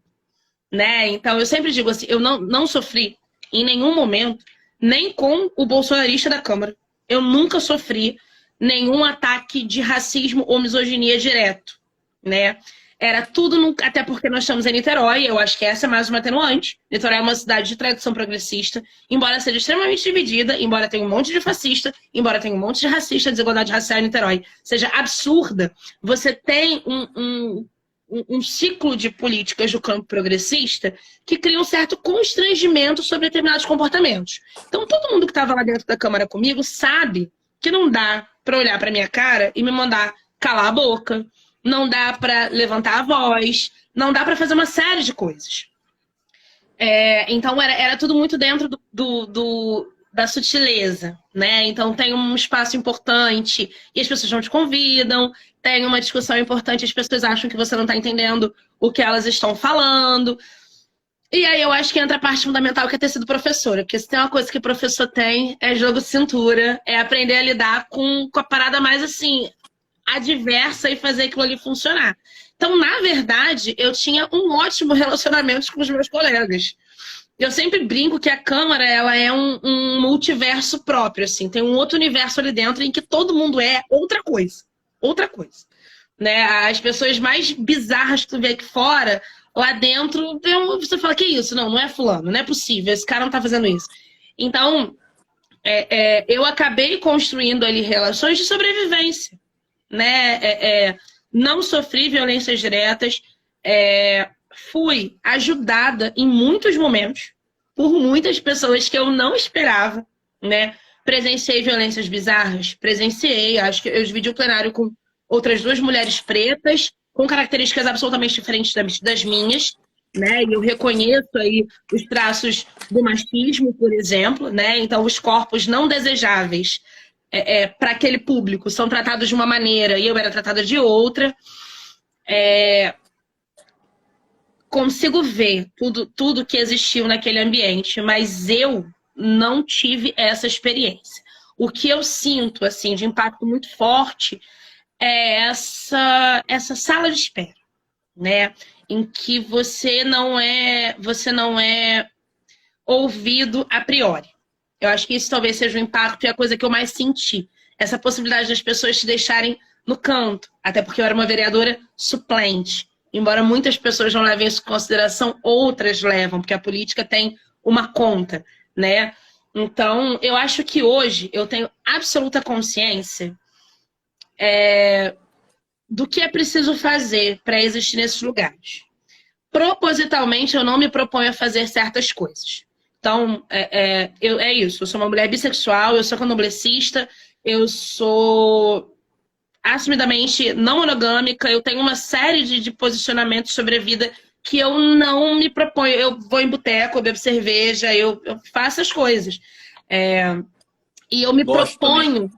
[SPEAKER 2] né? Então eu sempre digo assim, eu não sofri em nenhum momento, nem com o bolsonarista da Câmara. Eu nunca sofri nenhum ataque de racismo ou misoginia direto, né? Era tudo, até porque nós estamos em Niterói, eu acho que essa é mais uma atenuante. Niterói é uma cidade de tradição progressista, embora seja extremamente dividida, embora tenha um monte de fascista, embora tenha um monte de racista, a desigualdade racial em Niterói seja absurda, você tem um ciclo de políticas do campo progressista que cria um certo constrangimento sobre determinados comportamentos. Então, todo mundo que estava lá dentro da Câmara comigo sabe que não dá para olhar para minha cara e me mandar calar a boca, não dá para levantar a voz, não dá para fazer uma série de coisas. Então, era tudo muito dentro da sutileza, né? Então, tem um espaço importante e as pessoas não te convidam, tem uma discussão importante e as pessoas acham que você não está entendendo o que elas estão falando. E aí eu acho que entra a parte fundamental, que é ter sido professora. Porque se tem uma coisa que professor tem, é jogo de cintura, é aprender a lidar com a parada mais, assim, adversa e fazer aquilo ali funcionar. Então, na verdade, eu tinha um ótimo relacionamento com os meus colegas. Eu sempre brinco que a Câmara, ela é um multiverso próprio, assim. Tem um outro universo ali dentro em que todo mundo é outra coisa. Outra coisa. Né? As pessoas mais bizarras que tu vê aqui fora, lá dentro, você fala, que isso? Não é fulano, não é possível, esse cara não tá fazendo isso. Então, eu acabei construindo ali relações de sobrevivência. Né? Não sofri violências diretas, fui ajudada em muitos momentos por muitas pessoas que eu não esperava, né? Presenciei violências bizarras, acho que eu dividi o plenário com outras 2 mulheres pretas, com características absolutamente diferentes das minhas, né? E eu reconheço aí os traços do machismo, por exemplo, né? Então, os corpos não desejáveis para aquele público são tratados de uma maneira e eu era tratada de outra. Consigo ver tudo que existiu naquele ambiente, mas eu não tive essa experiência. O que eu sinto, assim, de impacto muito forte é essa sala de espera, né? Em que você não é ouvido a priori. Eu acho que isso talvez seja o impacto e a coisa que eu mais senti. Essa possibilidade das pessoas te deixarem no canto. Até porque eu era uma vereadora suplente. Embora muitas pessoas não levem isso em consideração, outras levam, porque a política tem uma conta, né? Então, eu acho que hoje eu tenho absoluta consciência do que é preciso fazer para existir nesses lugares. Propositalmente, eu não me proponho a fazer certas coisas. Então, isso. Eu sou uma mulher bissexual, eu sou candomblessista, eu sou assumidamente não monogâmica, eu tenho uma série de posicionamentos sobre a vida que eu não me proponho. Eu vou em boteco, eu bebo cerveja, eu faço as coisas. E eu me proponho...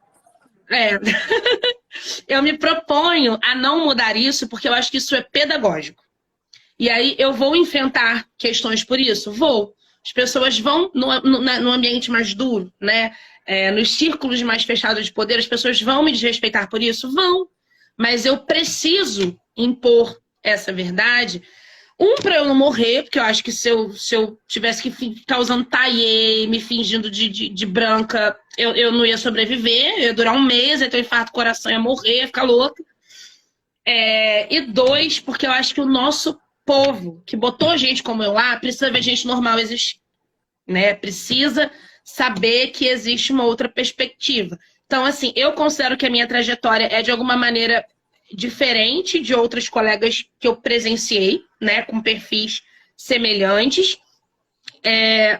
[SPEAKER 2] eu me proponho a não mudar isso, porque eu acho que isso é pedagógico. E aí eu vou enfrentar questões por isso? Vou. As pessoas vão no ambiente mais duro, né? Nos círculos mais fechados de poder, as pessoas vão me desrespeitar por isso? Vão. Mas eu preciso impor essa verdade. Para eu não morrer, porque eu acho que se eu tivesse que ficar usando taillé, me fingindo de branca, eu não ia sobreviver, eu ia durar 1 mês, ia ter um infarto do coração, ia morrer, ia ficar louca. E 2, porque eu acho que o nosso povo, que botou gente como eu lá, precisa ver gente normal existir. Né? Precisa saber que existe uma outra perspectiva. Então, assim, eu considero que a minha trajetória é, de alguma maneira, diferente de outros colegas que eu presenciei, né? Com perfis semelhantes.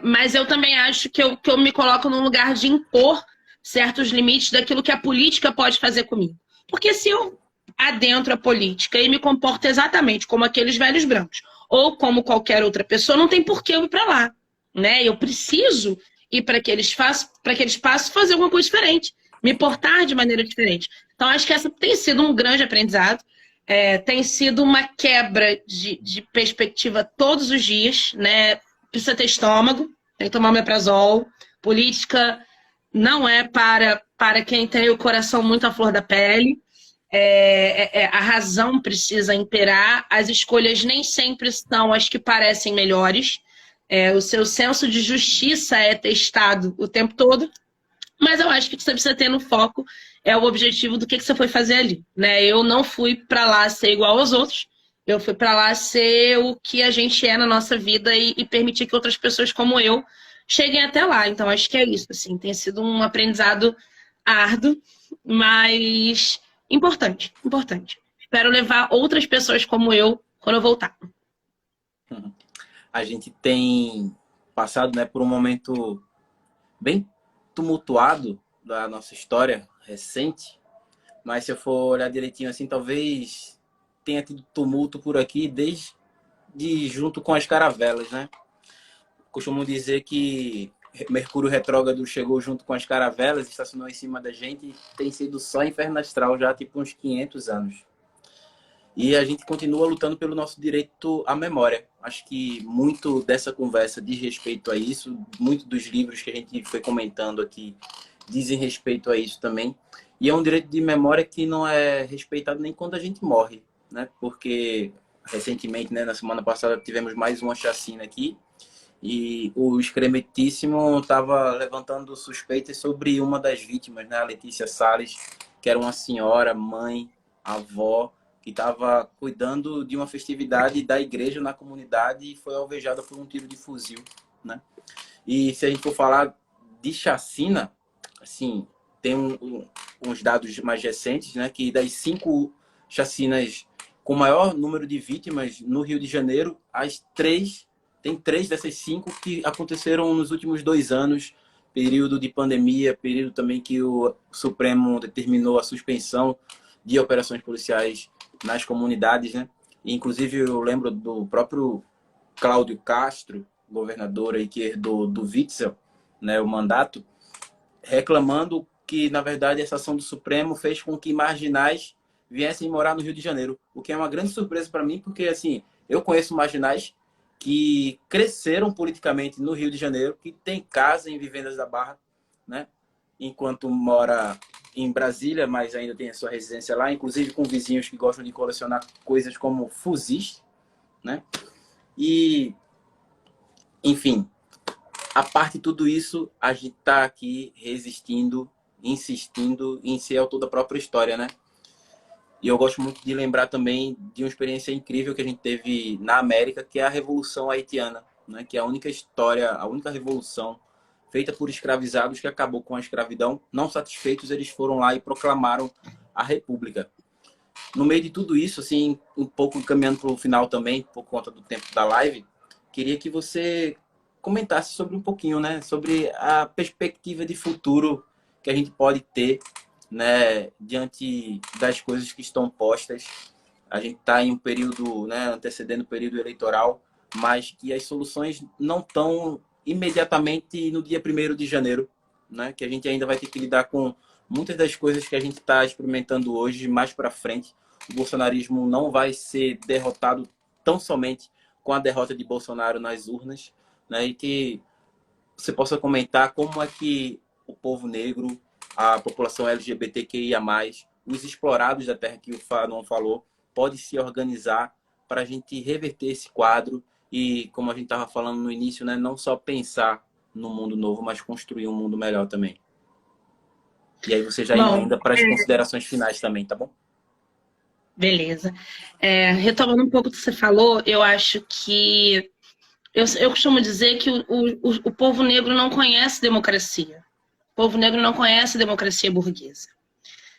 [SPEAKER 2] Mas eu também acho que eu me coloco num lugar de impor certos limites daquilo que a política pode fazer comigo. Porque se eu adentro a política e me comporto exatamente como aqueles velhos brancos, ou como qualquer outra pessoa, não tem por que eu ir para lá. Né? Eu preciso ir para aquele espaço fazer alguma coisa diferente, me portar de maneira diferente. Então, acho que essa tem sido um grande aprendizado, tem sido uma quebra de perspectiva todos os dias, né? Precisa ter estômago, tem que tomar omeprazol. Política não é para quem tem o coração muito à flor da pele. A razão precisa imperar, as escolhas nem sempre são as que parecem melhores. O seu senso de justiça é testado o tempo todo, mas eu acho que você precisa ter no foco o objetivo do que você foi fazer ali. Né? Eu não fui para lá ser igual aos outros, Eu fui para lá ser o que a gente é na nossa vida e permitir que outras pessoas como eu cheguem até lá. Então, acho que é isso, assim. Tem sido um aprendizado árduo, mas importante, importante. Espero levar outras pessoas como eu quando eu voltar.
[SPEAKER 1] A gente tem passado, né, por um momento bem tumultuado da nossa história recente, mas se eu for olhar direitinho assim, talvez tenha tido tumulto por aqui desde junto com as caravelas, né? Costumo dizer que Mercúrio retrógrado chegou junto com as caravelas, estacionou em cima da gente e tem sido só inferno astral já há tipo uns 500 anos. E a gente continua lutando pelo nosso direito à memória. Acho que muito dessa conversa diz respeito a isso, muito dos livros que a gente foi comentando aqui dizem respeito a isso também. E é um direito de memória que não é respeitado nem quando a gente morre, né? Porque recentemente, né, na semana passada, tivemos mais uma chacina aqui e o Excrementíssimo estava levantando suspeitas sobre uma das vítimas, né, a Letícia Salles, que era uma senhora, mãe, avó, que estava cuidando de uma festividade da igreja na comunidade e foi alvejada por um tiro de fuzil, né? E se a gente for falar de chacina, assim, tem uns dados mais recentes, né, que das 5 chacinas com maior número de vítimas no Rio de Janeiro, tem 3 dessas 5 que aconteceram nos últimos 2 anos, período de pandemia, período também que o Supremo determinou a suspensão de operações policiais nas comunidades, né? E, inclusive, eu lembro do próprio Cláudio Castro, governador aí que herdou do Witzel, né, o mandato, reclamando que, na verdade, essa ação do Supremo fez com que marginais viessem morar no Rio de Janeiro, o que é uma grande surpresa para mim, porque, assim, eu conheço marginais que cresceram politicamente no Rio de Janeiro, que tem casa em Vivendas da Barra, né? Enquanto mora em Brasília, mas ainda tem a sua residência lá, inclusive com vizinhos que gostam de colecionar coisas como fuzis, né? E, enfim, a parte de tudo isso, a gente está aqui resistindo, insistindo em ser autor da própria história, né? E eu gosto muito de lembrar também de uma experiência incrível que a gente teve na América, que é a Revolução Haitiana, né? Que é a única história, a única revolução feita por escravizados que acabou com a escravidão. Não satisfeitos, eles foram lá e proclamaram a República. No meio de tudo isso, assim, um pouco caminhando para o final também, por conta do tempo da live, queria que você comentasse sobre um pouquinho, né? Sobre a perspectiva de futuro que a gente pode ter, né, diante das coisas que estão postas. A gente está em um período, né, antecedendo o período eleitoral, mas que as soluções não estão imediatamente no dia 1º de janeiro, né, que a gente ainda vai ter que lidar com muitas das coisas que a gente está experimentando hoje mais para frente. O bolsonarismo não vai ser derrotado tão somente com a derrota de Bolsonaro nas urnas, né, e que você possa comentar como é que o povo negro, a população LGBTQIA+, os explorados da terra que o Fanon falou, pode se organizar para a gente reverter esse quadro e, como a gente estava falando no início, né, não só pensar no mundo novo, mas construir um mundo melhor também. E aí você já emenda para as considerações finais também, tá bom?
[SPEAKER 2] Beleza. Retomando um pouco do que você falou, eu acho que... Eu costumo dizer que o povo negro não conhece democracia. O povo negro não conhece democracia burguesa.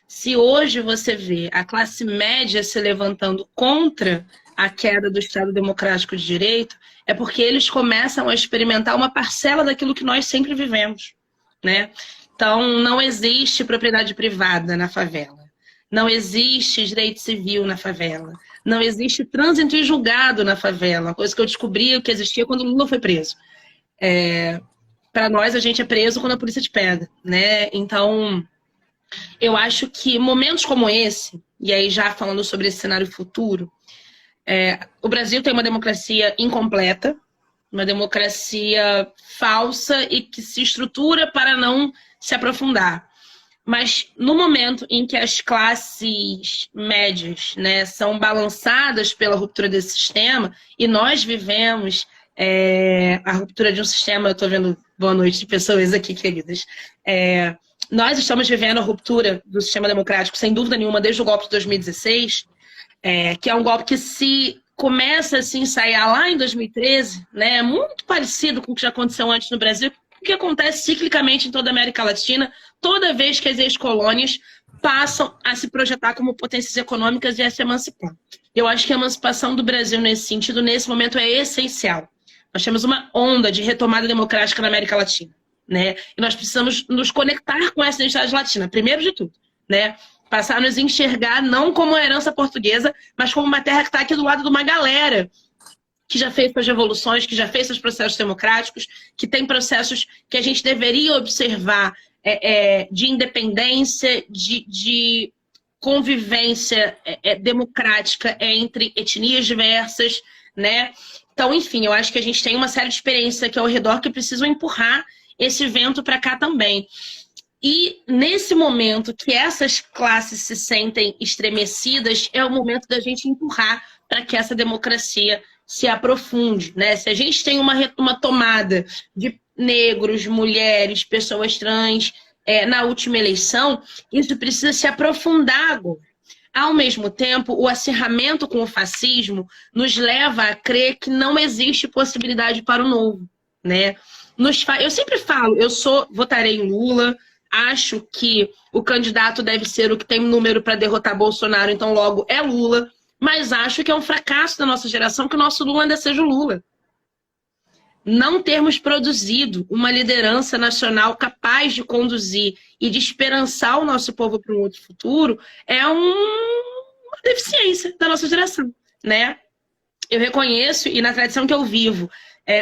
[SPEAKER 2] Se hoje você vê a classe média se levantando contra a queda do Estado Democrático de Direito, é porque eles começam a experimentar uma parcela daquilo que nós sempre vivemos, né? Então, não existe propriedade privada na favela. Não existe direito civil na favela. Não existe trânsito em julgado na favela. Uma coisa que eu descobri que existia quando o Lula foi preso. Para nós, a gente é preso quando a polícia te pega, né? Então, eu acho que momentos como esse, e aí já falando sobre esse cenário futuro, o Brasil tem uma democracia incompleta, uma democracia falsa e que se estrutura para não se aprofundar. Mas no momento em que as classes médias, né, são balançadas pela ruptura desse sistema, e nós vivemos a ruptura de um sistema, eu estou vendo boa noite de pessoas aqui, queridas, nós estamos vivendo a ruptura do sistema democrático, sem dúvida nenhuma, desde o golpe de 2016, que é um golpe que se começa a se ensaiar lá em 2013, né, muito parecido com o que já aconteceu antes no Brasil, o que acontece ciclicamente em toda a América Latina, toda vez que as ex-colônias passam a se projetar como potências econômicas e a se emancipar. Eu acho que a emancipação do Brasil nesse sentido, nesse momento, é essencial. Nós temos uma onda de retomada democrática na América Latina, né? E nós precisamos nos conectar com essa identidade latina, primeiro de tudo, né? Passar a nos enxergar não como uma herança portuguesa, mas como uma terra que está aqui do lado de uma galera que já fez suas revoluções, que já fez seus processos democráticos, que tem processos que a gente deveria observar de independência, de convivência democrática entre etnias diversas, né? Então, enfim, eu acho que a gente tem uma série de experiências aqui ao redor que precisam empurrar esse vento para cá também. E nesse momento que essas classes se sentem estremecidas, é o momento da gente empurrar para que essa democracia se aprofunde, né? Se a gente tem uma tomada de negros, mulheres, pessoas trans na última eleição, isso precisa se aprofundar agora. Ao mesmo tempo, o acirramento com o fascismo nos leva a crer que não existe possibilidade para o novo, né? Eu sempre falo, votarei em Lula, acho que o candidato deve ser o que tem número para derrotar Bolsonaro, então logo é Lula, mas acho que é um fracasso da nossa geração que o nosso Lula ainda seja o Lula. Não termos produzido uma liderança nacional capaz de conduzir e de esperançar o nosso povo para um outro futuro é uma deficiência da nossa geração, né? Eu reconheço, e na tradição que eu vivo,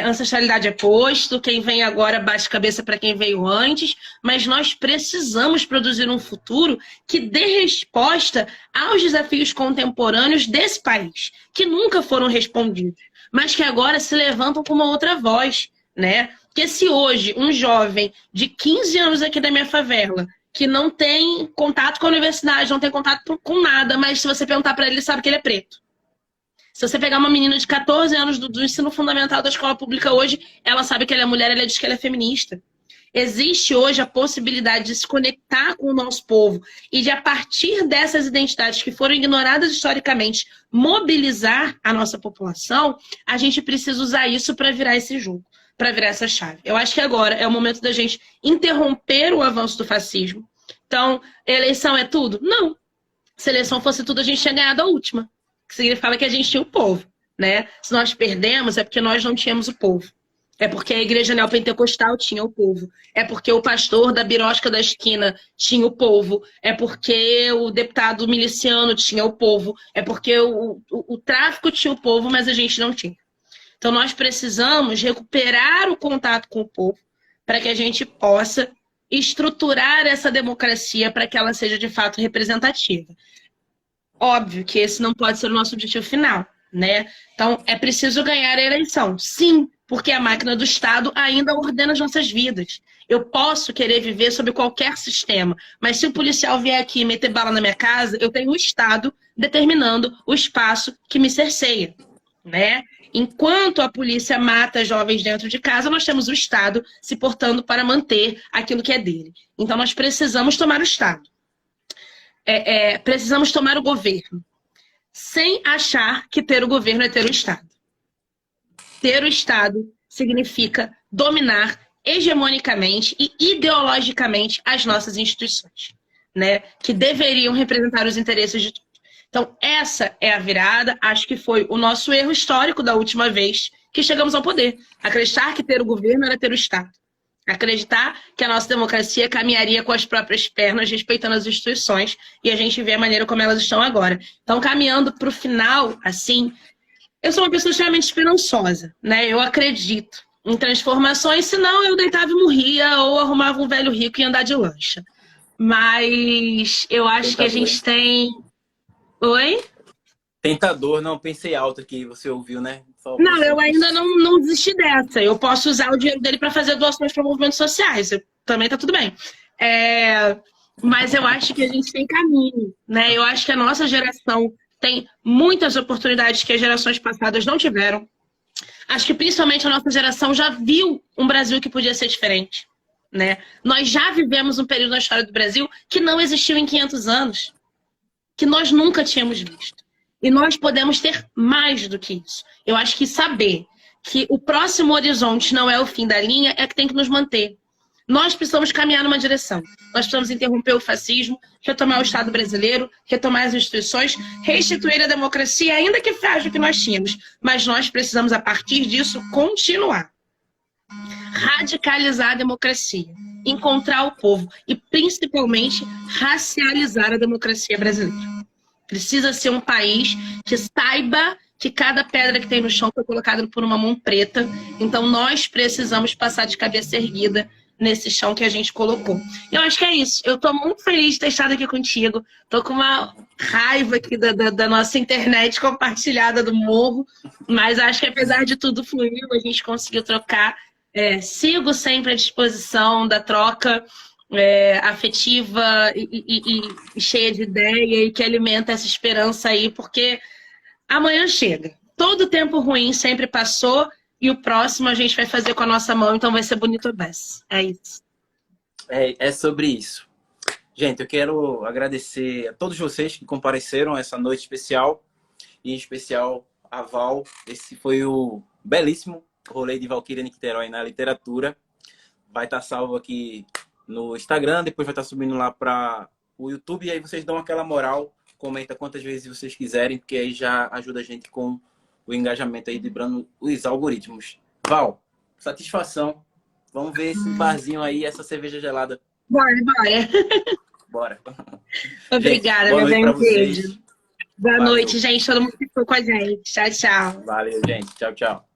[SPEAKER 2] ancestralidade é posto, quem vem agora bate cabeça para quem veio antes, mas nós precisamos produzir um futuro que dê resposta aos desafios contemporâneos desse país, que nunca foram respondidos, mas que agora se levantam com uma outra voz, né? Porque se hoje um jovem de 15 anos aqui da minha favela, que não tem contato com a universidade, não tem contato com nada, mas se você perguntar para ele, ele sabe que ele é preto. Se você pegar uma menina de 14 anos do ensino fundamental da escola pública hoje, ela sabe que ela é mulher, ela diz que ela é feminista. Existe hoje a possibilidade de se conectar com o nosso povo e de, a partir dessas identidades que foram ignoradas historicamente, mobilizar a nossa população. A gente precisa usar isso para virar esse jogo, para virar essa chave. Eu acho que agora é o momento da gente interromper o avanço do fascismo. Então, eleição é tudo? Não. Se eleição fosse tudo, a gente tinha ganhado a última. Que significa que a gente tinha o povo, né? Se nós perdemos, é porque nós não tínhamos o povo. É porque a igreja neopentecostal tinha o povo. É porque o pastor da birosca da esquina tinha o povo. É porque o deputado miliciano tinha o povo. É porque o tráfico tinha o povo, mas a gente não tinha. Então nós precisamos recuperar o contato com o povo para que a gente possa estruturar essa democracia para que ela seja de fato representativa. Óbvio que esse não pode ser o nosso objetivo final, né? Então, é preciso ganhar a eleição. Sim, porque a máquina do Estado ainda ordena as nossas vidas. Eu posso querer viver sob qualquer sistema, mas se o policial vier aqui e meter bala na minha casa, eu tenho o Estado determinando o espaço que me cerceia, né? Enquanto a polícia mata jovens dentro de casa, nós temos o Estado se portando para manter aquilo que é dele. Então, nós precisamos tomar o Estado. Precisamos tomar o governo, sem achar que ter o governo é ter o Estado. Ter o Estado significa dominar hegemonicamente e ideologicamente as nossas instituições, né? Que deveriam representar os interesses de todos. Então, essa é a virada. Acho que foi o nosso erro histórico da última vez que chegamos ao poder. Acreditar que ter o governo era ter o Estado. Acreditar que a nossa democracia caminharia com as próprias pernas, respeitando as instituições, e a gente vê a maneira como elas estão agora. Então, caminhando para o final, assim, eu sou uma pessoa extremamente esperançosa, né? Eu acredito em transformações, senão eu deitava e morria, ou arrumava um velho rico e ia andar de lancha. Mas eu acho que a gente tem... Oi?
[SPEAKER 1] Tentador, não, pensei alto aqui, você ouviu, né?
[SPEAKER 2] Não, eu ainda não desisti dessa. Eu posso usar o dinheiro dele para fazer doações para movimentos sociais. Também tá tudo bem. Mas eu acho que a gente tem caminho, né? Eu acho que a nossa geração tem muitas oportunidades que as gerações passadas não tiveram. Acho que principalmente a nossa geração já viu um Brasil que podia ser diferente, né? Nós já vivemos um período na história do Brasil que não existiu em 500 anos, que nós nunca tínhamos visto. E nós podemos ter mais do que isso. Eu acho que saber que o próximo horizonte não é o fim da linha é que tem que nos manter. Nós precisamos caminhar numa direção. Nós precisamos interromper o fascismo, retomar o Estado brasileiro, retomar as instituições, restituir a democracia, ainda que frágil que nós tínhamos. Mas nós precisamos, a partir disso, continuar. Radicalizar a democracia, encontrar o povo e, principalmente, racializar a democracia brasileira. Precisa ser um país que saiba que cada pedra que tem no chão foi colocada por uma mão preta. Então, nós precisamos passar de cabeça erguida nesse chão que a gente colocou. Eu acho que é isso. Eu estou muito feliz de ter estado aqui contigo. Estou com uma raiva aqui da nossa internet compartilhada do Morro, mas acho que, apesar de tudo, fluiu, a gente conseguiu trocar. Sigo sempre à disposição da troca afetiva e cheia de ideia e que alimenta essa esperança aí, porque amanhã chega. Todo tempo ruim sempre passou e o próximo a gente vai fazer com a nossa mão, então vai ser bonito best. É isso.
[SPEAKER 1] É sobre isso. Gente, eu quero agradecer a todos vocês que compareceram a essa noite especial, e em especial a Val. Esse foi o belíssimo rolê de Valquíria Nicterói na literatura. Vai estar salvo aqui no Instagram, depois vai estar subindo lá para o YouTube, e aí vocês dão aquela moral, comenta quantas vezes vocês quiserem, porque aí já ajuda a gente com o engajamento aí, driblando os algoritmos. Val, satisfação. Vamos ver esse barzinho aí, essa cerveja gelada.
[SPEAKER 2] Bora.
[SPEAKER 1] Bora.
[SPEAKER 2] Obrigada,
[SPEAKER 1] gente,
[SPEAKER 2] meu bem.
[SPEAKER 1] Um beijo.
[SPEAKER 2] Boa noite, gente. Todo mundo que ficou com a gente. Tchau, tchau.
[SPEAKER 1] Valeu, gente. Tchau, tchau.